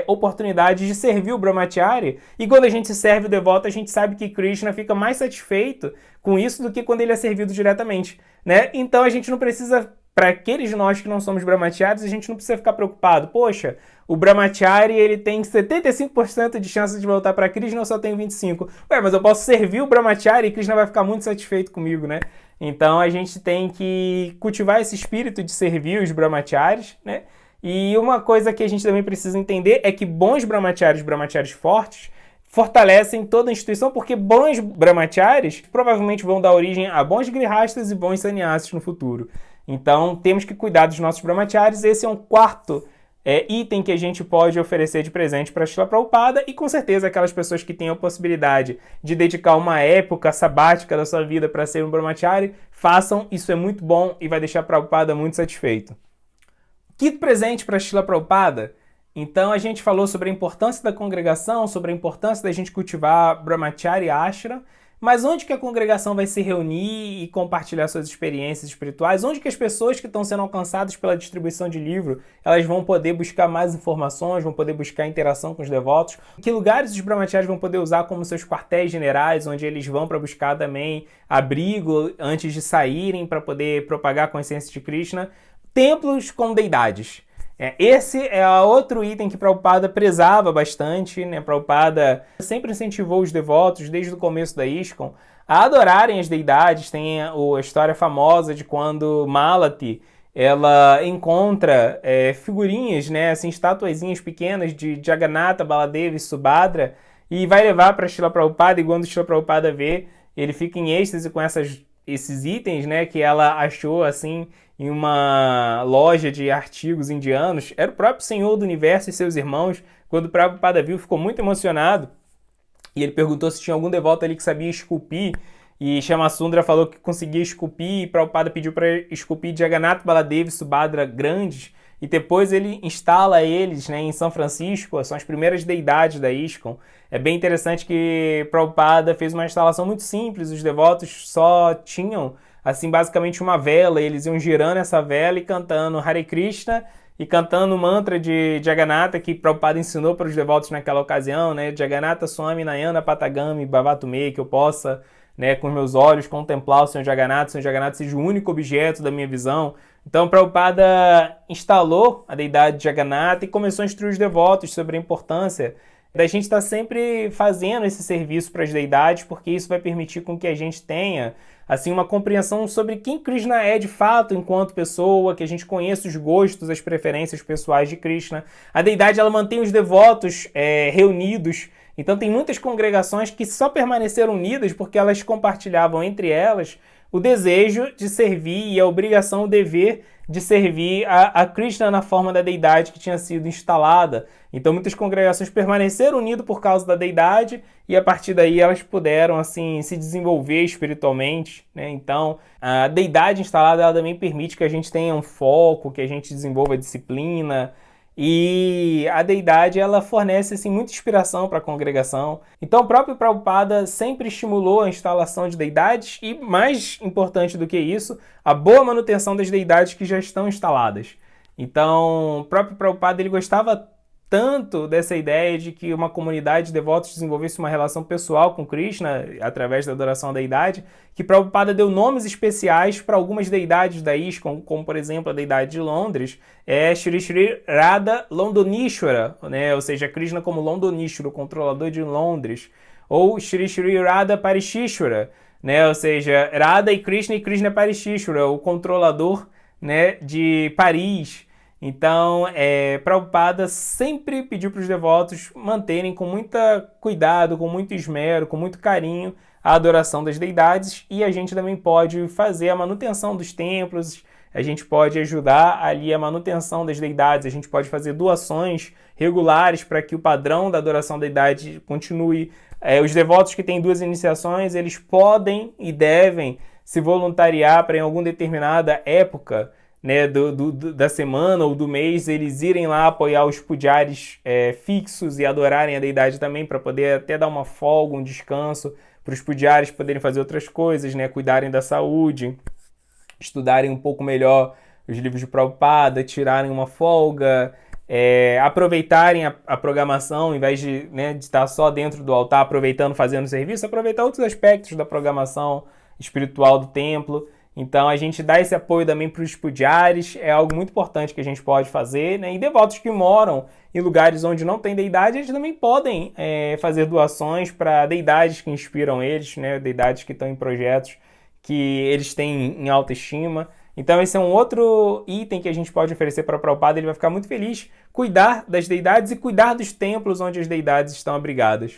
oportunidades de servir o Brahmachari, e quando a gente serve o devoto, a gente sabe que Krishna fica mais satisfeito com isso do que quando ele é servido diretamente, né? Então a gente não precisa, para aqueles de nós que não somos Brahmacharis, a gente não precisa ficar preocupado. Poxa, o Brahmachari ele tem 75% de chance de voltar para Krishna, eu só tenho 25%. Ué, mas eu posso servir o Brahmachari e Krishna vai ficar muito satisfeito comigo, né? Então a gente tem que cultivar esse espírito de servir os Brahmacharis, né? E uma coisa que a gente também precisa entender é que bons Brahmacharis fortes, fortalecem toda a instituição, porque bons Brahmacharis provavelmente vão dar origem a bons Grihastas e bons sannyasis no futuro. Então, temos que cuidar dos nossos Brahmacharis. Esse é um quarto item que a gente pode oferecer de presente para Srila Prabhupada, e com certeza aquelas pessoas que têm a possibilidade de dedicar uma época sabática da sua vida para ser um Brahmachari, façam, isso é muito bom e vai deixar Prabhupada muito satisfeito. Quinto presente para Srila Prabhupada. Então a gente falou sobre a importância da congregação, sobre a importância da gente cultivar Brahmachari Ashram, mas onde que a congregação vai se reunir e compartilhar suas experiências espirituais? Onde que as pessoas que estão sendo alcançadas pela distribuição de livro, elas vão poder buscar mais informações, vão poder buscar interação com os devotos? Que lugares os Brahmacharis vão poder usar como seus quartéis generais, onde eles vão para buscar também abrigo antes de saírem para poder propagar a consciência de Krishna? Templos com deidades. Esse é outro item que Prabhupada prezava bastante, né? Prabhupada sempre incentivou os devotos, desde o começo da ISKCON, a adorarem as deidades. Tem a história famosa de quando Malati ela encontra figurinhas, né? Assim, estatuazinhas pequenas de Jagannatha, Baladeva e Subhadra, e vai levar para Srila Prabhupada, e quando Srila Prabhupada vê, ele fica em êxtase com esses itens, né? Que ela achou, assim, em uma loja de artigos indianos. Era o próprio Senhor do Universo e seus irmãos. Quando o Prabhupada viu, ficou muito emocionado. E ele perguntou se tinha algum devoto ali que sabia esculpir. E Shamasundra falou que conseguia esculpir. E Prabhupada pediu para esculpir Jagannatha, Baladeva e Subhadra grandes. E depois ele instala eles, né, em São Francisco. São as primeiras deidades da ISKCON. É bem interessante que Prabhupada fez uma instalação muito simples. Os devotos só tinham, assim, basicamente uma vela. Eles iam girando essa vela e cantando Hare Krishna e cantando o mantra de Jagannatha que Prabhupada ensinou para os devotos naquela ocasião, né? Jagannatha Swami Nayana Patagami Bhavatume, que eu possa, né, com os meus olhos contemplar o Senhor Jagannatha seja o único objeto da minha visão. Então Prabhupada instalou a deidade Jagannatha e começou a instruir os devotos sobre a importância da gente estar sempre fazendo esse serviço para as deidades, porque isso vai permitir com que a gente tenha, assim, uma compreensão sobre quem Krishna é de fato enquanto pessoa, que a gente conheça os gostos, as preferências pessoais de Krishna. A deidade, ela mantém os devotos reunidos. Então tem muitas congregações que só permaneceram unidas porque elas compartilhavam entre elas o desejo de servir e a obrigação, o dever de servir a Krishna na forma da deidade que tinha sido instalada. Então muitas congregações permaneceram unidas por causa da deidade e a partir daí elas puderam, assim, se desenvolver espiritualmente, né? Então a deidade instalada, ela também permite que a gente tenha um foco, que a gente desenvolva disciplina. E a deidade, ela fornece, assim, muita inspiração para a congregação. Então o próprio Prabhupada sempre estimulou a instalação de deidades e, mais importante do que isso, a boa manutenção das deidades que já estão instaladas. Então o próprio Prabhupada, ele gostava tanto dessa ideia de que uma comunidade de devotos desenvolvesse uma relação pessoal com Krishna através da adoração à deidade, que Prabhupada deu nomes especiais para algumas deidades da ISKCON, como por exemplo a deidade de Londres, Shri Shri Radha Londonishwara, né? Ou seja, Krishna como Londonishwara, o controlador de Londres, ou Shri Shri Radha Parishishwara, né? Ou seja, Radha e Krishna Parishishwara, o controlador, né, de Paris. Então, Prabhupada sempre pediu para os devotos manterem com muito cuidado, com muito esmero, com muito carinho a adoração das deidades, e a gente também pode fazer a manutenção dos templos, a gente pode ajudar ali a manutenção das deidades, a gente pode fazer doações regulares para que o padrão da adoração da deidade continue. Os devotos que têm 2 iniciações, eles podem e devem se voluntariar para, em alguma determinada época, né, da semana ou do mês, eles irem lá apoiar os pujaris fixos e adorarem a deidade também, para poder até dar uma folga, um descanso, para os pujaris poderem fazer outras coisas, né, cuidarem da saúde, estudarem um pouco melhor os livros de Prabhupada, tirarem uma folga, aproveitarem a programação, em vez de, né, de estar só dentro do altar, aproveitando, fazendo serviço, aproveitar outros aspectos da programação espiritual do templo. Então, a gente dá esse apoio também para os pujaris, é algo muito importante que a gente pode fazer, né? E devotos que moram em lugares onde não tem deidade, eles também podem fazer doações para deidades que inspiram eles, né? Deidades que estão em projetos que eles têm em alta estima. Então esse é um outro item que a gente pode oferecer para o Prabhupada, ele vai ficar muito feliz, cuidar das deidades e cuidar dos templos onde as deidades estão abrigadas.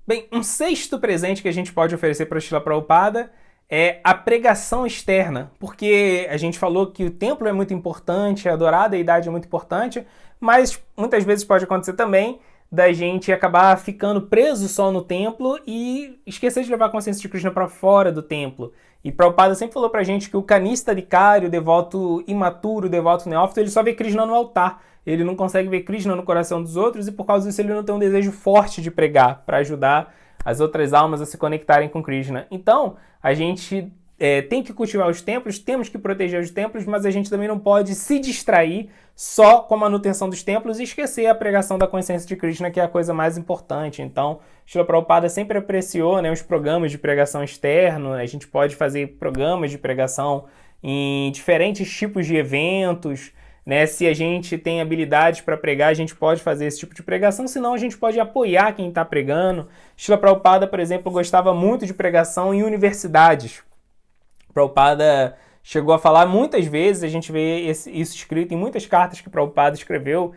Bem, um sexto presente que a gente pode oferecer para o Srila Prabhupada é a pregação externa, porque a gente falou que o templo é muito importante, adorar a deidade é muito importante, mas muitas vezes pode acontecer também da gente acabar ficando preso só no templo e esquecer de levar a consciência de Krishna para fora do templo. E Prabhupada sempre falou pra gente que o kanista adhikari, o devoto imaturo, o devoto neófito, ele só vê Krishna no altar. Ele não consegue ver Krishna no coração dos outros e por causa disso ele não tem um desejo forte de pregar para ajudar as outras almas a se conectarem com Krishna. Então, a gente tem que cultivar os templos, temos que proteger os templos, mas a gente também não pode se distrair só com a manutenção dos templos e esquecer a pregação da consciência de Krishna, que é a coisa mais importante. Então, Srila Prabhupada sempre apreciou, né, os programas de pregação externo. A gente pode fazer programas de pregação em diferentes tipos de eventos, né? Se a gente tem habilidades para pregar, a gente pode fazer esse tipo de pregação, senão a gente pode apoiar quem está pregando. Srila Prabhupada, por exemplo, gostava muito de pregação em universidades. Prabhupada chegou a falar muitas vezes, a gente vê isso escrito em muitas cartas que Prabhupada escreveu,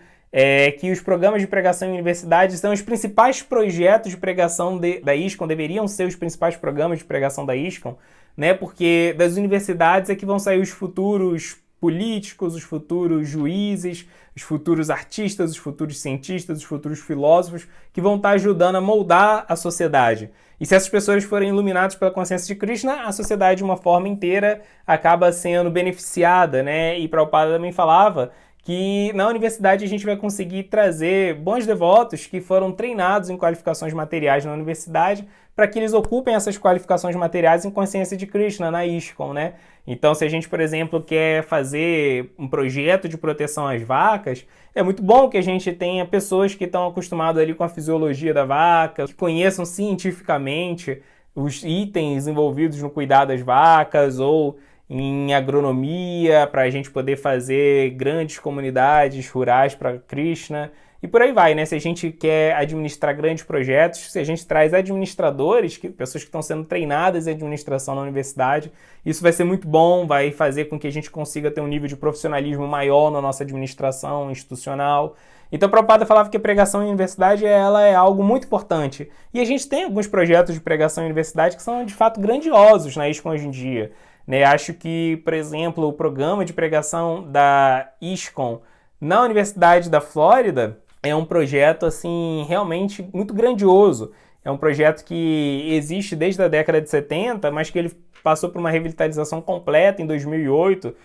que os programas de pregação em universidades são os principais projetos de pregação da ISKCON, deveriam ser os principais programas de pregação da ISKCON, né? Porque das universidades é que vão sair os futuros políticos, os futuros juízes, os futuros artistas, os futuros cientistas, os futuros filósofos, que vão estar ajudando a moldar a sociedade. E se essas pessoas forem iluminadas pela consciência de Krishna, a sociedade de uma forma inteira acaba sendo beneficiada, né? E Prabhupada também falava que na universidade a gente vai conseguir trazer bons devotos que foram treinados em qualificações materiais na universidade para que eles ocupem essas qualificações materiais em consciência de Krishna, na ISKCON, né? Então, se a gente, por exemplo, quer fazer um projeto de proteção às vacas, é muito bom que a gente tenha pessoas que estão acostumadas ali com a fisiologia da vaca, que conheçam cientificamente os itens envolvidos no cuidado das vacas ou em agronomia, para a gente poder fazer grandes comunidades rurais para Krishna. E por aí vai, né? Se a gente quer administrar grandes projetos, se a gente traz administradores, pessoas que estão sendo treinadas em administração na universidade, isso vai ser muito bom, vai fazer com que a gente consiga ter um nível de profissionalismo maior na nossa administração institucional. Então, Prabhupada falava que a pregação em universidade ela é algo muito importante. E a gente tem alguns projetos de pregação em universidade que são, de fato, grandiosos na ISKCON hoje em dia. Né? Acho que, por exemplo, o programa de pregação da ISKCON na Universidade da Flórida é um projeto, assim, realmente muito grandioso. É um projeto que existe desde a década de 70, mas que ele passou por uma revitalização completa em 2008.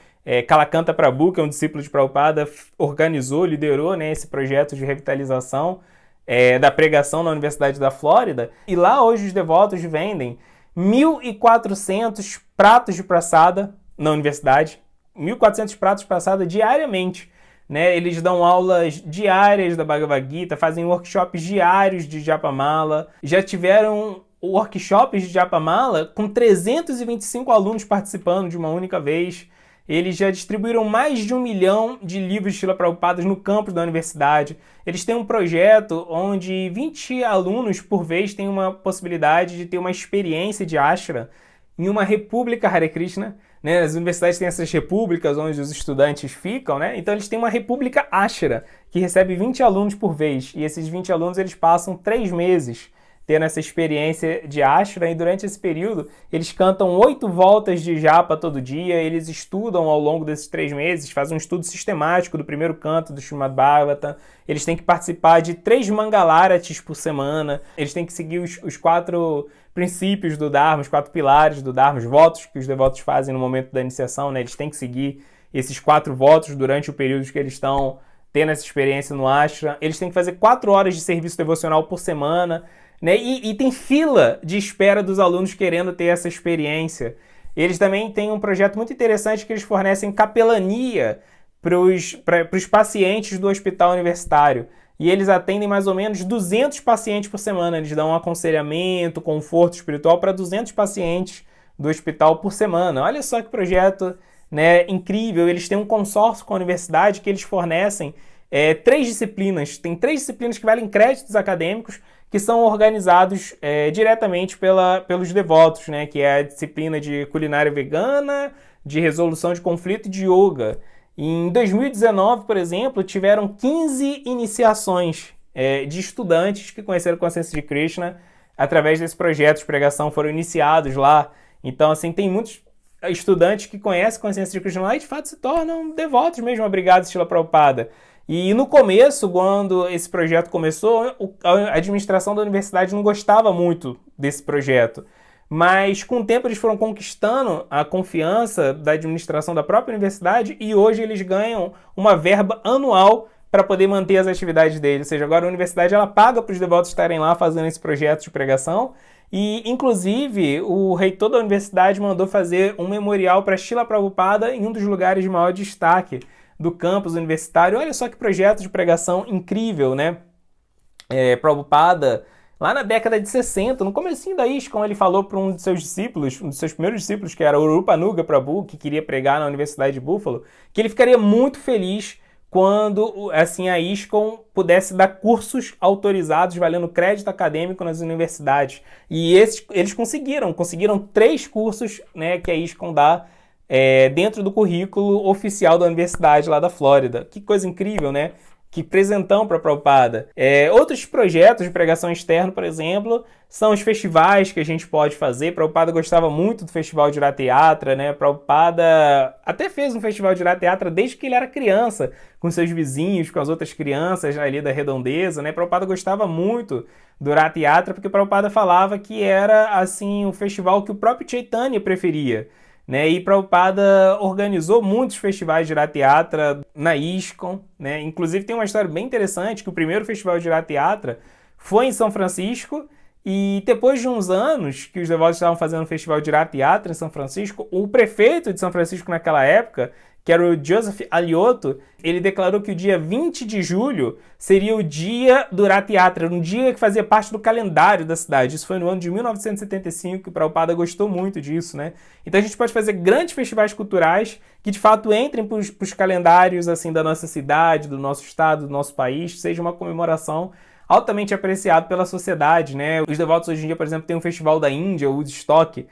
Kalakanta Prabhu, que é um discípulo de Prabhupada, organizou, liderou, né, esse projeto de revitalização da pregação na Universidade da Flórida. E lá hoje os devotos vendem 1.400 pratos de praçada na universidade, 1.400 pratos de praçada diariamente. Né? Eles dão aulas diárias da Bhagavad Gita, fazem workshops diários de Japamala. Já tiveram workshops de Japamala com 325 alunos participando de uma única vez. Eles já distribuíram mais de 1 milhão de livros de Srila Prabhupada no campus da universidade. Eles têm um projeto onde 20 alunos por vez têm uma possibilidade de ter uma experiência de ashram em uma república Hare Krishna. Né? As universidades têm essas repúblicas onde os estudantes ficam, né? Então eles têm uma república ashram que recebe 20 alunos por vez. E esses 20 alunos eles passam 3 meses tendo essa experiência de ashram, e durante esse período eles cantam 8 voltas de japa todo dia, eles estudam ao longo desses 3 meses, fazem um estudo sistemático do primeiro canto do Srimad Bhagavatam, eles têm que participar de 3 Mangalaratis por semana, eles têm que seguir os 4 princípios do Dharma, os 4 pilares do Dharma, os votos que os devotos fazem no momento da iniciação, né? Eles têm que seguir esses 4 votos durante o período que eles estão tendo essa experiência no ashram. Eles têm que fazer 4 horas de serviço devocional por semana, né? E tem fila de espera dos alunos querendo ter essa experiência. Eles também têm um projeto muito interessante que eles fornecem capelania para os pacientes do hospital universitário. E eles atendem mais ou menos 200 pacientes por semana. Eles dão um aconselhamento, conforto espiritual para 200 pacientes do hospital por semana. Olha só que projeto, né, incrível. Eles têm um consórcio com a universidade que eles fornecem 3 disciplinas. Tem 3 disciplinas que valem créditos acadêmicos que são organizados diretamente pelos devotos, né, que é a disciplina de culinária vegana, de resolução de conflito e de yoga. Em 2019, por exemplo, tiveram 15 iniciações de estudantes que conheceram a consciência de Krishna através desse projeto de pregação, foram iniciados lá. Então, assim, tem muitos estudantes que conhecem a consciência de Krishna lá e, de fato, se tornam devotos mesmo, obrigados, Srila Prabhupada. E no começo, quando esse projeto começou, a administração da universidade não gostava muito desse projeto. Mas com o tempo eles foram conquistando a confiança da administração da própria universidade e hoje eles ganham uma verba anual para poder manter as atividades deles. Ou seja, agora a universidade ela paga para os devotos estarem lá fazendo esse projeto de pregação e, inclusive, o reitor da universidade mandou fazer um memorial para Srila Prabhupada em um dos lugares de maior destaque do campus universitário. Olha só que projeto de pregação incrível, né? Prabhupada, lá na década de 60, no comecinho da ISKCON, ele falou para um de seus discípulos, um dos seus primeiros discípulos, que era o Rupanuga Prabhu, que queria pregar na Universidade de Buffalo, que ele ficaria muito feliz quando assim, a ISKCON pudesse dar cursos autorizados valendo crédito acadêmico nas universidades. E eles conseguiram 3 cursos, né, que a ISKCON dá dentro do currículo oficial da universidade lá da Flórida. Que coisa incrível, né? Que presentão para Prabhupada. Outros projetos de pregação externa, por exemplo, são os festivais que a gente pode fazer. Prabhupada gostava muito do festival de Ratha Yatra, né? Prabhupada até fez um festival de Ratha Yatra desde que ele era criança, com seus vizinhos, com as outras crianças ali da redondeza, né? Prabhupada gostava muito do Ratha Yatra porque Prabhupada falava que era assim um festival que o próprio Chaitanya preferia. Né, e Prabhupada organizou muitos festivais de Ratha Yatra na ISKCON, né? Inclusive tem uma história bem interessante que o primeiro festival de Ratha Yatra foi em São Francisco e depois de uns anos que os devotos estavam fazendo o festival de Ratha Yatra em São Francisco, o prefeito de São Francisco naquela época, que era o Joseph Alioto, ele declarou que o dia 20 de julho seria o dia do Ratha Yatra, um dia que fazia parte do calendário da cidade. Isso foi no ano de 1975, que o Prabhupada gostou muito disso, né? Então a gente pode fazer grandes festivais culturais que de fato entrem para os calendários assim, da nossa cidade, do nosso estado, do nosso país, seja uma comemoração altamente apreciada pela sociedade, né? Os devotos hoje em dia, por exemplo, tem um festival da Índia, o Woodstock,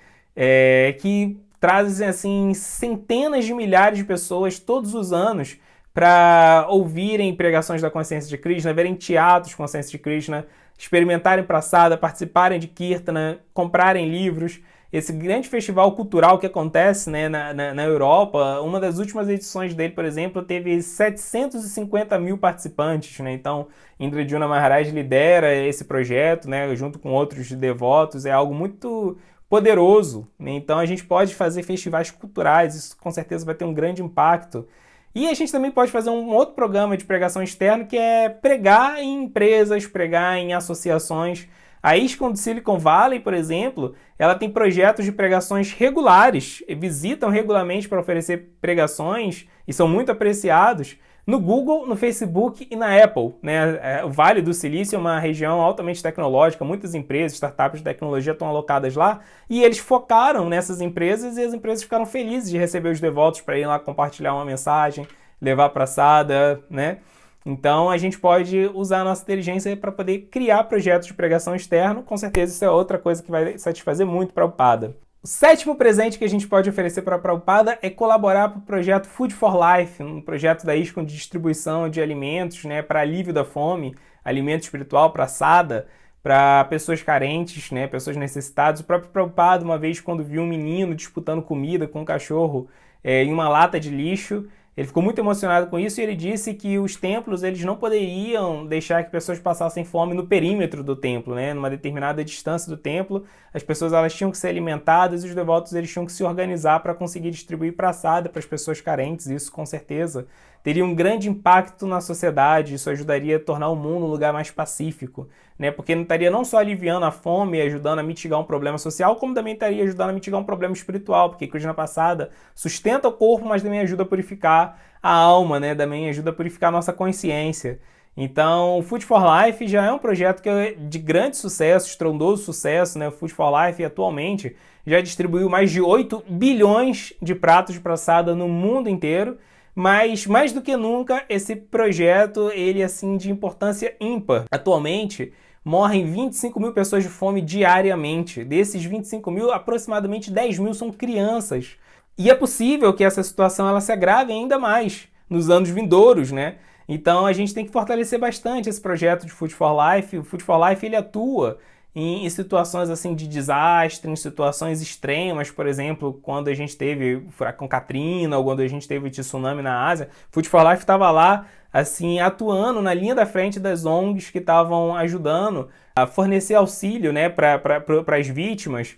que trazem assim centenas de milhares de pessoas todos os anos para ouvirem pregações da consciência de Krishna, verem teatros com consciência de Krishna, experimentarem prasada, participarem de kirtana, comprarem livros. Esse grande festival cultural que acontece, né, na Europa, uma das últimas edições dele, por exemplo, teve 750 mil participantes, né? Então, Indradyumna Maharaj lidera esse projeto, né, junto com outros devotos, é algo muito poderoso, né? Então a gente pode fazer festivais culturais, isso com certeza vai ter um grande impacto. E a gente também pode fazer um outro programa de pregação externa que é pregar em empresas, pregar em associações. A ISKCON de Silicon Valley, por exemplo, ela tem projetos de pregações regulares, visitam regularmente para oferecer pregações e são muito apreciados no Google, no Facebook e na Apple, né? O Vale do Silício é uma região altamente tecnológica, muitas empresas, startups de tecnologia estão alocadas lá e eles focaram nessas empresas e as empresas ficaram felizes de receber os devotos para ir lá compartilhar uma mensagem, levar prasada, né? Então a gente pode usar a nossa inteligência para poder criar projetos de pregação externo, com certeza isso é outra coisa que vai satisfazer muito Prabhupada. O 7º presente que a gente pode oferecer para a Prabhupada é colaborar para o projeto Food for Life, um projeto da ISKCON de distribuição de alimentos, né, para alívio da fome, alimento espiritual, prasada, para pessoas carentes, né, pessoas necessitadas. O próprio Prabhupada, uma vez, quando viu um menino disputando comida com um cachorro em uma lata de lixo, Ele ficou muito emocionado com isso e ele disse que os templos eles não poderiam deixar que pessoas passassem fome no perímetro do templo, né? Numa determinada distância do templo, as pessoas elas tinham que ser alimentadas e os devotos eles tinham que se organizar para conseguir distribuir praçada para as pessoas carentes. Isso, com certeza, teria um grande impacto na sociedade. Isso ajudaria a tornar o mundo um lugar mais pacífico, né? Porque não estaria não só aliviando a fome e ajudando a mitigar um problema social, como também estaria ajudando a mitigar um problema espiritual, porque Krishna passada sustenta o corpo, mas também ajuda a purificar a alma, né? Também ajuda a purificar a nossa consciência. Então, o Food for Life já é um projeto que é de grande sucesso, estrondoso sucesso, né? O Food for Life atualmente já distribuiu mais de 8 bilhões de pratos de praçada no mundo inteiro, mas mais do que nunca esse projeto ele é assim de importância ímpar. Atualmente morrem 25 mil pessoas de fome diariamente. Desses 25 mil, aproximadamente 10 mil são crianças. E é possível que essa situação ela se agrave ainda mais nos anos vindouros, né? Então a gente tem que fortalecer bastante esse projeto de Food for Life. O Food for Life ele atua em situações assim de desastre, em situações extremas, por exemplo, quando a gente teve o furacão Katrina ou quando a gente teve o tsunami na Ásia. Food for Life estava lá assim atuando na linha da frente das ONGs que estavam ajudando a fornecer auxílio, né, para as vítimas.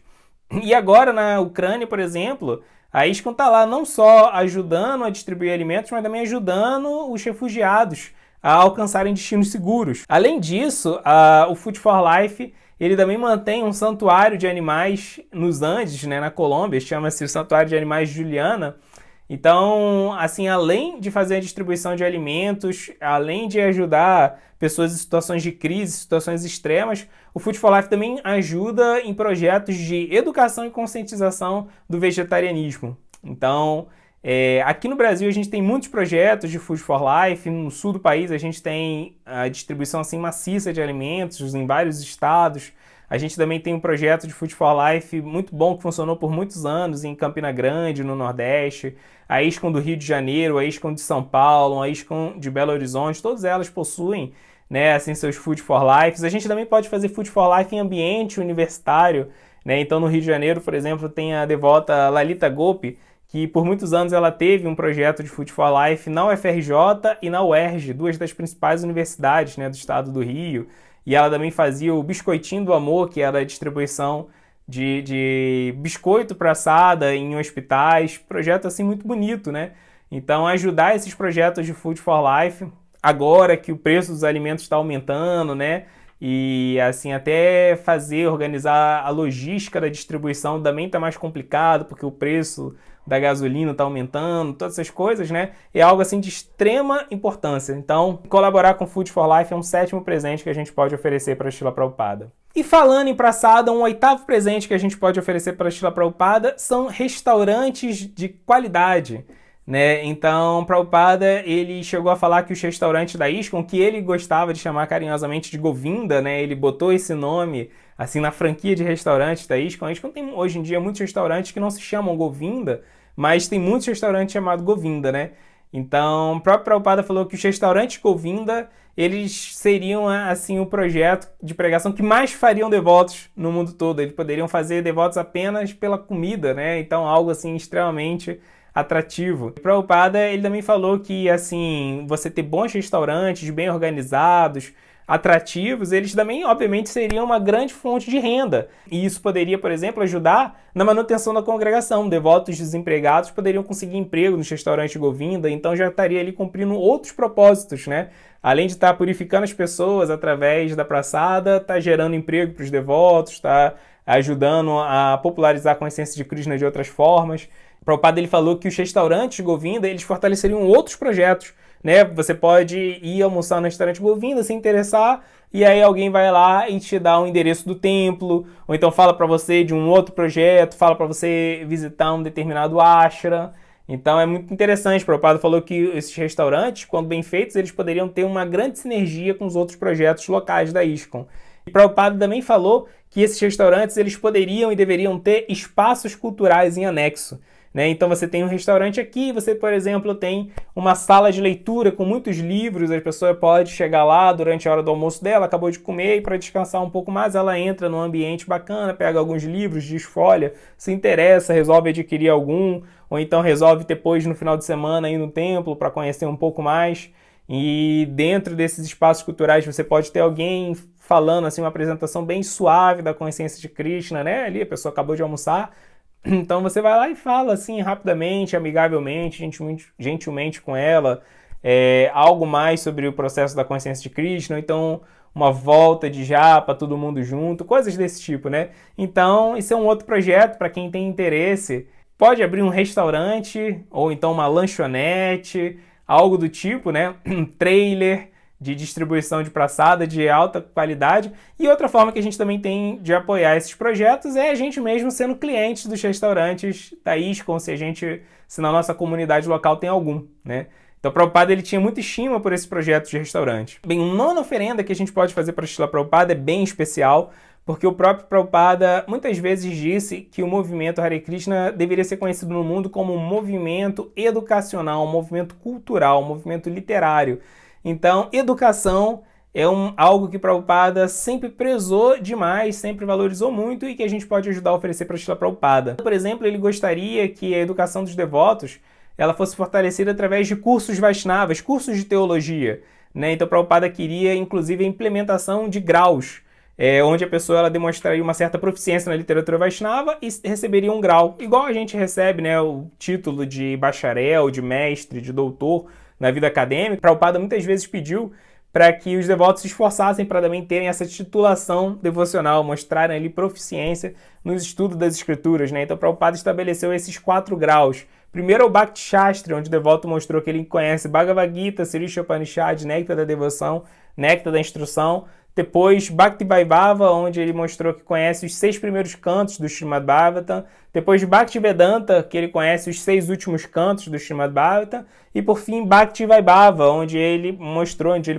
E agora na Ucrânia, por exemplo, a ISKCON está lá não só ajudando a distribuir alimentos, mas também ajudando os refugiados a alcançarem destinos seguros. Além disso, o Food for Life ele também mantém um santuário de animais nos Andes, né, na Colômbia, chama-se o Santuário de Animais Juliana. Então, assim, além de fazer a distribuição de alimentos, além de ajudar pessoas em situações de crise, situações extremas, o Food for Life também ajuda em projetos de educação e conscientização do vegetarianismo. Então, aqui no Brasil a gente tem muitos projetos de Food for Life, no sul do país a gente tem a distribuição assim, maciça de alimentos em vários estados. A gente também tem um projeto de Food for Life muito bom que funcionou por muitos anos em Campina Grande, no Nordeste, a ISKCON do Rio de Janeiro, a ISKCON de São Paulo, a ISKCON de Belo Horizonte, todas elas possuem, né, assim, seus Food for Life. A gente também pode fazer Food for Life em ambiente universitário, né? Então no Rio de Janeiro, por exemplo, tem a devota Lalita Gopi, que por muitos anos ela teve um projeto de Food for Life na UFRJ e na UERJ, duas das principais universidades, né, do estado do Rio. E ela também fazia o Biscoitinho do Amor, que era a distribuição de biscoito praçada em hospitais. Projeto assim muito bonito, né? Então ajudar esses projetos de Food for Life, agora que o preço dos alimentos está aumentando, né? E assim, até organizar a logística da distribuição também está mais complicado, porque o preço da gasolina está aumentando, todas essas coisas, né? É algo assim de extrema importância. Então, colaborar com Food for Life é um 7º presente que a gente pode oferecer para a Srila Prabhupada. E falando em praçada, um 8º presente que a gente pode oferecer para a Srila Prabhupada são restaurantes de qualidade, né? Então, Prabhupada, ele chegou a falar que os restaurantes da ISKCON, que ele gostava de chamar carinhosamente de Govinda, né? Ele botou esse nome, assim, na franquia de restaurantes da ISKCON. A ISKCON tem, hoje em dia, muitos restaurantes que não se chamam Govinda, mas tem muitos restaurantes chamados Govinda, né? Então, o próprio Prabhupada falou que os restaurantes Govinda, eles seriam, assim, o projeto de pregação que mais fariam devotos no mundo todo. Eles poderiam fazer devotos apenas pela comida, né? Então, algo, assim, extremamente atrativo. O Prabhupada, ele também falou que, assim, você ter bons restaurantes, bem organizados, atrativos, eles também, obviamente, seriam uma grande fonte de renda. E isso poderia, por exemplo, ajudar na manutenção da congregação. Devotos desempregados poderiam conseguir emprego nos restaurantes Govinda, então já estaria ali cumprindo outros propósitos, né? Além de estar purificando as pessoas através da praçada, está gerando emprego para os devotos, está ajudando a popularizar a consciência de Krishna de outras formas. O Prabhupada ele falou que os restaurantes Govinda eles fortaleceriam outros projetos, né? Você pode ir almoçar no restaurante Govinda, se interessar, e aí alguém vai lá e te dá o endereço do templo, ou então fala para você de um outro projeto, fala para você visitar um determinado ashram. Então é muito interessante. O Prabhupada falou que esses restaurantes, quando bem feitos, eles poderiam ter uma grande sinergia com os outros projetos locais da ISKCON. E Prabhupada também falou que esses restaurantes eles poderiam e deveriam ter espaços culturais em anexo. né? Então você tem um restaurante aqui, você, por exemplo, tem uma sala de leitura com muitos livros, a pessoa pode chegar lá durante a hora do almoço dela, acabou de comer e para descansar um pouco mais, ela entra num ambiente bacana, pega alguns livros, desfolha, se interessa, resolve adquirir algum, ou então resolve depois no final de semana ir no templo para conhecer um pouco mais. E dentro desses espaços culturais você pode ter alguém falando assim, uma apresentação bem suave da consciência de Krishna, né? Ali a pessoa acabou de almoçar, então você vai lá e fala assim rapidamente, amigavelmente, gentilmente com ela, algo mais sobre o processo da consciência de Krishna, ou então uma volta de japa, todo mundo junto, coisas desse tipo, né? Então, isso é um outro projeto para quem tem interesse. Pode abrir um restaurante, ou então uma lanchonete, algo do tipo, né? Um trailer de distribuição de praçada de alta qualidade. E outra forma que a gente também tem de apoiar esses projetos é a gente mesmo sendo cliente dos restaurantes da ISKCON, se na nossa comunidade local tem algum, né? Então o Prabhupada ele tinha muita estima por esse projeto de restaurante. Bem, uma nona oferenda que a gente pode fazer para Srila Prabhupada é bem especial, porque o próprio Prabhupada muitas vezes disse que o movimento Hare Krishna deveria ser conhecido no mundo como um movimento educacional, um movimento cultural, um movimento literário. Então, educação é algo que Prabhupada sempre prezou demais, sempre valorizou muito e que a gente pode ajudar a oferecer para Srila Prabhupada. Por exemplo, ele gostaria que a educação dos devotos ela fosse fortalecida através de cursos Vaishnavas, cursos de teologia, né? Então, Prabhupada queria, inclusive, a implementação de graus, onde a pessoa ela demonstraria uma certa proficiência na literatura Vaishnava e receberia um grau, igual a gente recebe, né, o título de bacharel, de mestre, de doutor na vida acadêmica. Prabhupada muitas vezes pediu para que os devotos se esforçassem para também terem essa titulação devocional, mostrarem ali proficiência nos estudos das escrituras, né? Então, Prabhupada estabeleceu esses 4 graus. Primeiro é o Bhakti Shastri, onde o devoto mostrou que ele conhece Bhagavad Gita, Sirisha Upanishad, Néctar da Devoção, Néctar da Instrução. Depois, Bhakti Vaibhava, onde ele mostrou que conhece os 6 primeiros cantos do Srimad Bhagavatam. Depois, Bhakti Vedanta, que ele conhece os 6 últimos cantos do Srimad Bhagavatam. E, por fim, Bhakti Vaibhava, onde ele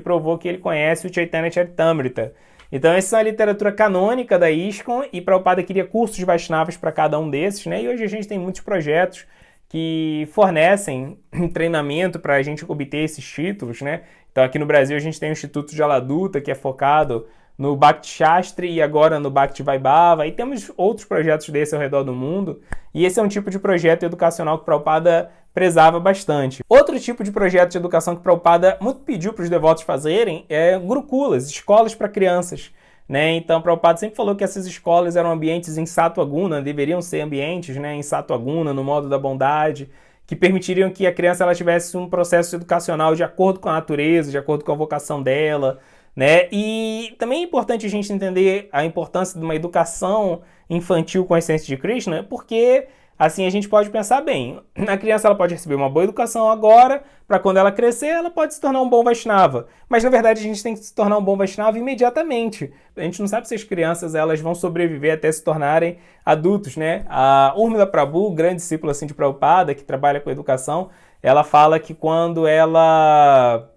provou que ele conhece o Chaitanya Charitamrita. Então, essa é a literatura canônica da ISKCON, e Prabhupada queria cursos Vaishnavas para cada um desses, né? E hoje a gente tem muitos projetos que fornecem treinamento para a gente obter esses títulos, né? Então aqui no Brasil a gente tem o Instituto de Aladuta, que é focado no Bhakti Shastri e agora no Bhakti Vaibhava, e temos outros projetos desse ao redor do mundo, e esse é um tipo de projeto educacional que Prabhupada prezava bastante. Outro tipo de projeto de educação que Prabhupada muito pediu para os devotos fazerem é gurukulas, escolas para crianças, né? Então, Prabhupada sempre falou que essas escolas eram ambientes em Sattva Guna, deveriam ser ambientes, né, em Sattva Guna, no modo da bondade, que permitiriam que a criança ela tivesse um processo educacional de acordo com a natureza, de acordo com a vocação dela, né? E também é importante a gente entender a importância de uma educação infantil com a essência de Krishna, porque assim a gente pode pensar bem, a criança ela pode receber uma boa educação agora, para quando ela crescer ela pode se tornar um bom Vaishnava, mas na verdade a gente tem que se tornar um bom Vaishnava imediatamente. A gente não sabe se as crianças elas vão sobreviver até se tornarem adultos, né? A Urmila Prabhu, grande discípula assim, de Prabhupada, que trabalha com educação, ela fala que quando ela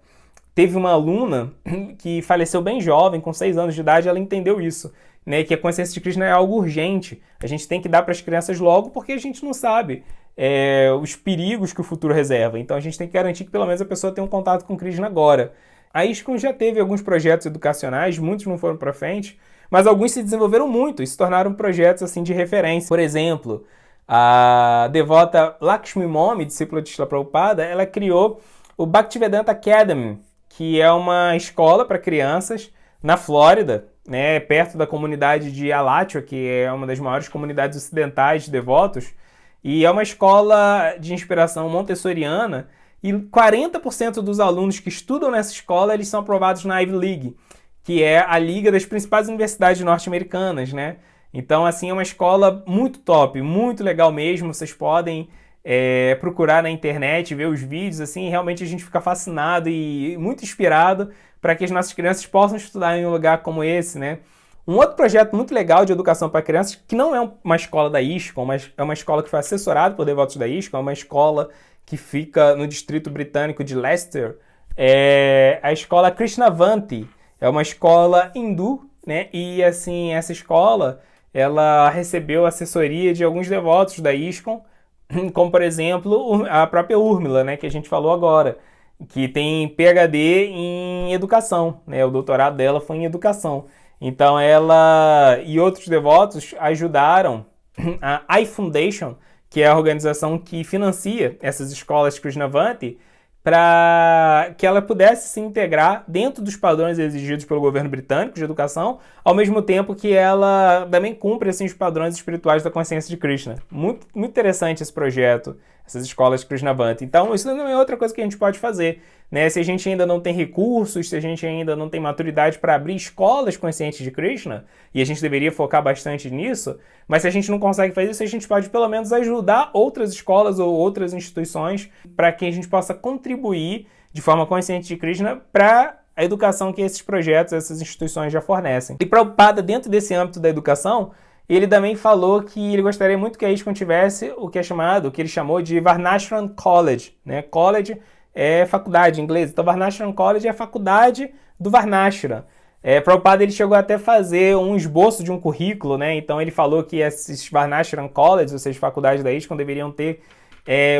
teve uma aluna que faleceu bem jovem, com 6 anos de idade, ela entendeu isso, né, que a consciência de Krishna é algo urgente. A gente tem que dar para as crianças logo porque a gente não sabe os perigos que o futuro reserva. Então a gente tem que garantir que pelo menos a pessoa tenha um contato com Krishna agora. A ISKCON já teve alguns projetos educacionais, muitos não foram para frente, mas alguns se desenvolveram muito e se tornaram projetos assim, de referência. Por exemplo, a devota Lakshmi Momi, discípula de Srila Prabhupada, ela criou o Bhaktivedanta Academy, que é uma escola para crianças na Flórida, né, perto da comunidade de Alachua, que é uma das maiores comunidades ocidentais de devotos, e é uma escola de inspiração montessoriana, e 40% dos alunos que estudam nessa escola, eles são aprovados na Ivy League, que é a liga das principais universidades norte-americanas, né? Então, assim, é uma escola muito top, muito legal mesmo, vocês podem procurar na internet, ver os vídeos, assim, realmente a gente fica fascinado e muito inspirado para que as nossas crianças possam estudar em um lugar como esse, né? Um outro projeto muito legal de educação para crianças, que não é uma escola da ISKCON, mas é uma escola que foi assessorada por devotos da ISKCON, é uma escola que fica no distrito britânico de Leicester, é a escola Krishnavanti, é uma escola hindu, né? E, assim, essa escola, ela recebeu assessoria de alguns devotos da ISKCON, como por exemplo a própria Urmila, né, que a gente falou agora, que tem PhD em educação, né, o doutorado dela foi em educação. Então ela e outros devotos ajudaram a iFoundation, que é a organização que financia essas escolas Krishnavati, para que ela pudesse se integrar dentro dos padrões exigidos pelo governo britânico de educação, ao mesmo tempo que ela também cumpre assim, os padrões espirituais da consciência de Krishna. Muito, muito interessante esse projeto, essas escolas Krishnavati. Então, isso não é outra coisa que a gente pode fazer, né? Se a gente ainda não tem recursos, se a gente ainda não tem maturidade para abrir escolas conscientes de Krishna, e a gente deveria focar bastante nisso, mas se a gente não consegue fazer isso, a gente pode pelo menos ajudar outras escolas ou outras instituições para que a gente possa contribuir de forma consciente de Krishna para a educação que esses projetos, essas instituições já fornecem. E Prabhupada, dentro desse âmbito da educação, ele também falou que ele gostaria muito que a ISKCON tivesse o que é chamado, o que ele chamou de Varnashram College, né? College é faculdade em inglês, então Varnashram College é a faculdade do Varnashram. Prabhupada ele chegou até a fazer um esboço de um currículo, né? Então ele falou que esses Varnashram Colleges, ou seja, faculdades da ISKCON, deveriam ter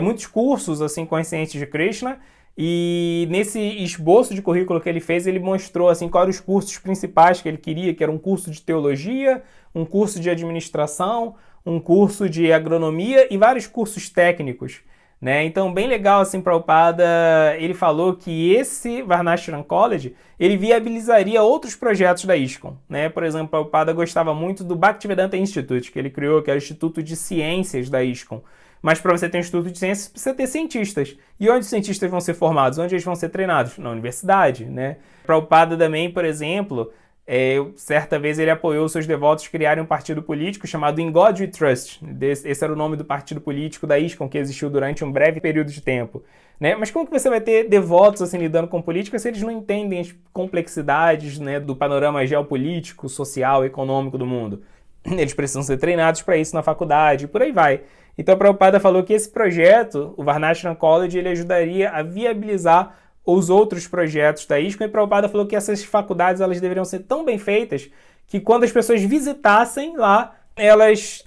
muitos cursos assim conscientes de Krishna. E nesse esboço de currículo que ele fez, ele mostrou assim quais eram os cursos principais que ele queria, que era um curso de teologia, um curso de administração, um curso de agronomia e vários cursos técnicos, né? Então, bem legal, assim, Prabhupada, ele falou que esse Varnashram College, ele viabilizaria outros projetos da ISKCON, né? Por exemplo, Prabhupada gostava muito do Bhaktivedanta Institute, que ele criou, que era o Instituto de Ciências da ISKCON. Mas para você ter um instituto de ciências, precisa ter cientistas. E onde os cientistas vão ser formados? Onde eles vão ser treinados? Na universidade, né? Prabhupada também, por exemplo, certa vez ele apoiou seus devotos criarem um partido político chamado In God We Trust. Esse era o nome do partido político da ISKCON, que existiu durante um breve período de tempo, né? Mas como que você vai ter devotos assim, lidando com política se eles não entendem as complexidades, né, do panorama geopolítico, social e econômico do mundo? Eles precisam ser treinados para isso na faculdade e por aí vai. Então, a Prabhupada falou que esse projeto, o Varnashram College, ele ajudaria a viabilizar os outros projetos da ISKCON, e Prabhupada falou que essas faculdades elas deveriam ser tão bem feitas que quando as pessoas visitassem lá, elas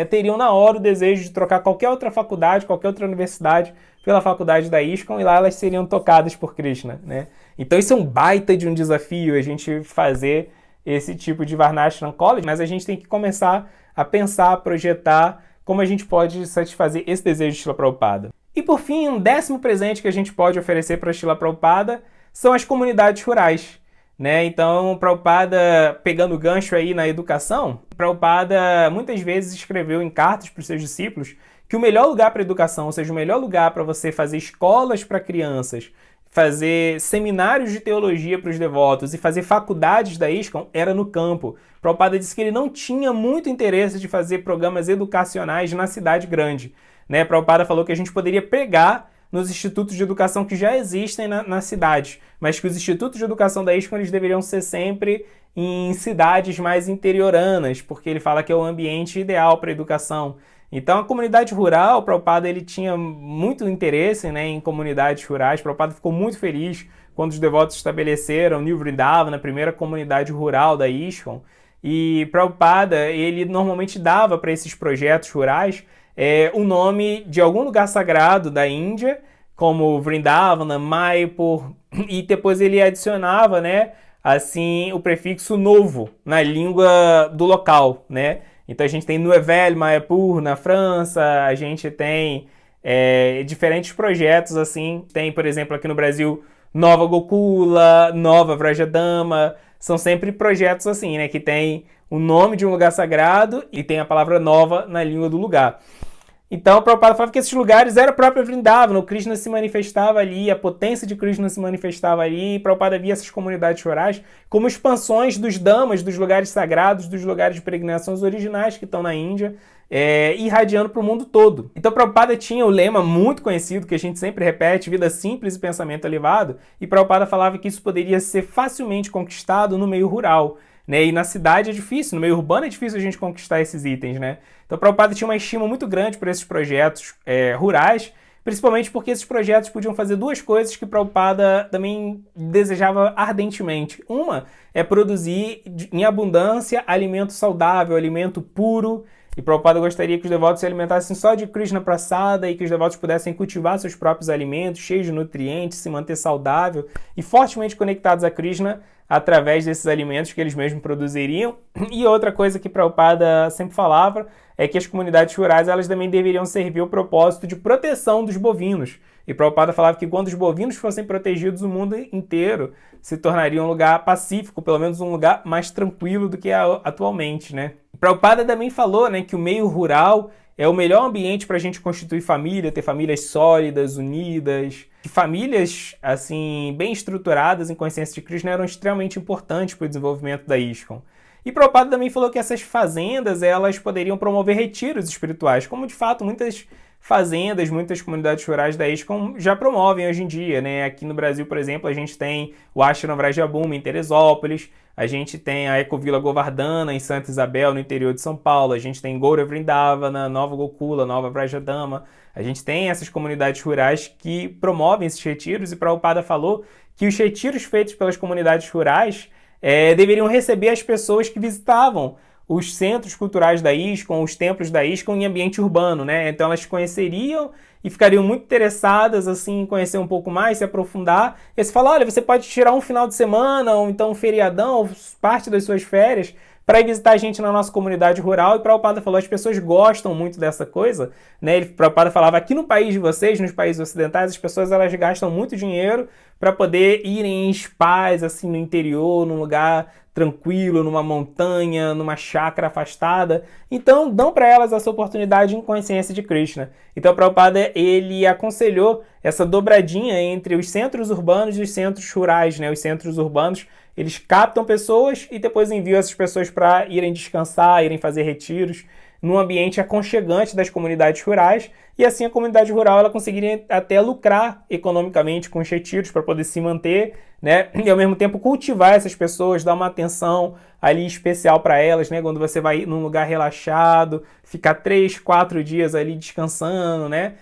teriam na hora o desejo de trocar qualquer outra faculdade, qualquer outra universidade pela faculdade da ISKCON, e lá elas seriam tocadas por Krishna, né? Então isso é um baita de um desafio, a gente fazer esse tipo de Varnashram College, mas a gente tem que começar a pensar, a projetar como a gente pode satisfazer esse desejo de Srila Prabhupada. E por fim, um 10º presente que a gente pode oferecer para Srila Prabhupada são as comunidades rurais, né? Então, Prabhupada, pegando o gancho aí na educação, Prabhupada muitas vezes escreveu em cartas para os seus discípulos que o melhor lugar para a educação, ou seja, o melhor lugar para você fazer escolas para crianças, fazer seminários de teologia para os devotos e fazer faculdades da ISKCON era no campo. Prabhupada disse que ele não tinha muito interesse de fazer programas educacionais na cidade grande, né? Prabhupada falou que a gente poderia pregar nos institutos de educação que já existem na cidade, mas que os institutos de educação da ISKCON eles deveriam ser sempre em cidades mais interioranas, porque ele fala que é o ambiente ideal para a educação. Então, a comunidade rural, Prabhupada ele tinha muito interesse, né, em comunidades rurais. Prabhupada ficou muito feliz quando os devotos estabeleceram New Vrindavan, a primeira comunidade rural da ISKCON. E Prabhupada, ele normalmente dava para esses projetos rurais o nome de algum lugar sagrado da Índia, como Vrindavana, Mayapur, e depois ele adicionava, né, assim, o prefixo novo na língua do local, né? Então a gente tem Nouvelle Mayapur na França, a gente tem diferentes projetos assim, tem por exemplo aqui no Brasil Nova Gokula, Nova Vrajadama, são sempre projetos assim, né, que tem o nome de um lugar sagrado e tem a palavra nova na língua do lugar. Então, o Prabhupada falava que esses lugares eram a própria Vrindavana, o Krishna se manifestava ali, a potência de Krishna se manifestava ali, e Prabhupada via essas comunidades rurais como expansões dos dhamas, dos lugares sagrados, dos lugares de peregrinações originais que estão na Índia, irradiando para o mundo todo. Então, Prabhupada tinha o lema muito conhecido, que a gente sempre repete, vida simples e pensamento elevado, e Prabhupada falava que isso poderia ser facilmente conquistado no meio rural, né? E na cidade é difícil, no meio urbano é difícil a gente conquistar esses itens, né? Então, Prabhupada tinha uma estima muito grande por esses projetos rurais, principalmente porque esses projetos podiam fazer duas coisas que Prabhupada também desejava ardentemente. Uma é produzir em abundância alimento saudável, alimento puro, E Prabhupada gostaria que os devotos se alimentassem só de Krishna Prasada e que os devotos pudessem cultivar seus próprios alimentos, cheios de nutrientes, se manter saudável e fortemente conectados a Krishna através desses alimentos que eles mesmos produziriam. E outra coisa que Prabhupada sempre falava é que as comunidades rurais elas também deveriam servir o propósito de proteção dos bovinos. E Prabhupada falava que quando os bovinos fossem protegidos, o mundo inteiro se tornaria um lugar pacífico, pelo menos um lugar mais tranquilo do que é atualmente, né? Prabhupada também falou, né, que o meio rural é o melhor ambiente para a gente constituir família, ter famílias sólidas, unidas. Que famílias, assim, bem estruturadas em consciência de Krishna eram extremamente importantes para o desenvolvimento da ISKCON. E Prabhupada também falou que essas fazendas, elas poderiam promover retiros espirituais, como de fato muitas fazendas, muitas comunidades rurais da ISKCON já promovem hoje em dia, né? Aqui no Brasil, por exemplo, a gente tem o Ashram Vrajabhumi em Teresópolis, a gente tem a Ecovila Govardhana em Santa Isabel, no interior de São Paulo, a gente tem Gaura Vrindavana, Nova Gokula, Nova Vrajadama, a gente tem essas comunidades rurais que promovem esses retiros e Prabhupada falou que os retiros feitos pelas comunidades rurais deveriam receber as pessoas que visitavam os centros culturais da ISKCON, os templos da ISKCON em ambiente urbano, né? Então elas conheceriam e ficariam muito interessadas assim, em conhecer um pouco mais, se aprofundar. E você fala, olha, você pode tirar um final de semana, ou então um feriadão, ou parte das suas férias, para ir visitar a gente na nossa comunidade rural. E Prabhupada falou, as pessoas gostam muito dessa coisa, né? Prabhupada falava, aqui no país de vocês, nos países ocidentais, as pessoas elas gastam muito dinheiro para poder irem em spas, assim, no interior, num lugar tranquilo, numa montanha, numa chácara afastada. Então, dão para elas essa oportunidade em consciência de Krishna. Então, Prabhupada, ele aconselhou essa dobradinha entre os centros urbanos e os centros rurais, né? Os centros urbanos, eles captam pessoas e depois enviam essas pessoas para irem descansar, irem fazer retiros num ambiente aconchegante das comunidades rurais, e assim a comunidade rural ela conseguiria até lucrar economicamente com os retiros para poder se manter, né? E ao mesmo tempo cultivar essas pessoas, dar uma atenção ali especial para elas, né? Quando você vai num lugar relaxado, ficar 3, 4 dias ali descansando, né?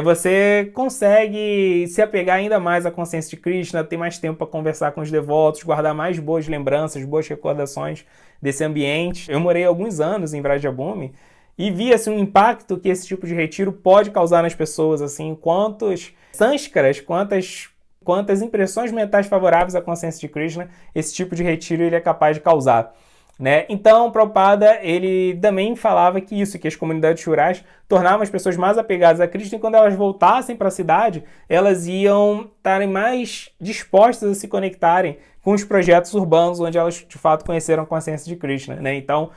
Você consegue se apegar ainda mais à consciência de Krishna, ter mais tempo para conversar com os devotos, guardar mais boas lembranças, boas recordações desse ambiente. Eu morei alguns anos em Vrajabhumi e vi assim, um impacto que esse tipo de retiro pode causar nas pessoas, assim, quantos sânskaras, quantas impressões mentais favoráveis à consciência de Krishna esse tipo de retiro ele é capaz de causar. Né? Então, Prabhupada, ele também falava que isso, que as comunidades rurais tornavam as pessoas mais apegadas a Krishna e quando elas voltassem para a cidade, elas iam estarem mais dispostas a se conectarem com os projetos urbanos, onde elas, de fato, conheceram a consciência de Krishna. Né? Então,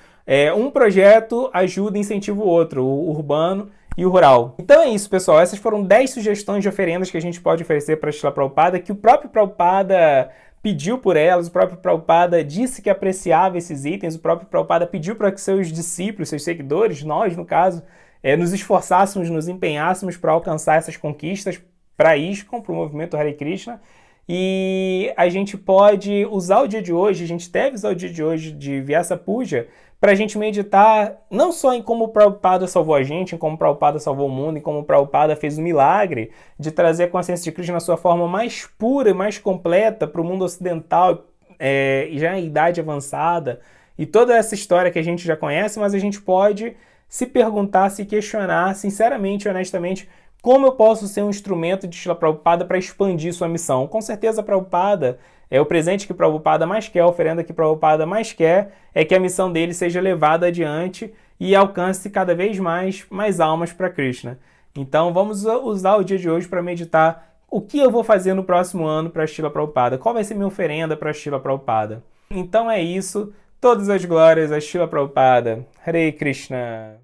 um projeto ajuda e incentiva o outro, o urbano e o rural. Então é isso, pessoal. Essas foram 10 sugestões de oferendas que a gente pode oferecer para Srila Prabhupada, que o próprio Prabhupada pediu por elas, o próprio Prabhupada disse que apreciava esses itens, o próprio Prabhupada pediu para que seus discípulos, seus seguidores, nós no caso, nos esforçássemos, nos empenhássemos para alcançar essas conquistas para a ISKCON, para o movimento Hare Krishna, e a gente pode usar o dia de hoje, a gente deve usar o dia de hoje de Vyasa Puja para a gente meditar não só em como o Prabhupada salvou a gente, em como o Prabhupada salvou o mundo, em como o Prabhupada fez o milagre de trazer a consciência de Krishna na sua forma mais pura e mais completa para o mundo ocidental, e já em idade avançada, e toda essa história que a gente já conhece, mas a gente pode se perguntar, se questionar sinceramente e honestamente como eu posso ser um instrumento de Srila Prabhupada para expandir sua missão. Com certeza, Prabhupada o presente que Prabhupada mais quer, a oferenda que Prabhupada mais quer, é que a missão dele seja levada adiante e alcance cada vez mais almas para Krishna. Então vamos usar o dia de hoje para meditar o que eu vou fazer no próximo ano para Srila Prabhupada, qual vai ser minha oferenda para Srila Prabhupada. Então é isso, todas as glórias a Srila Prabhupada. Hare Krishna.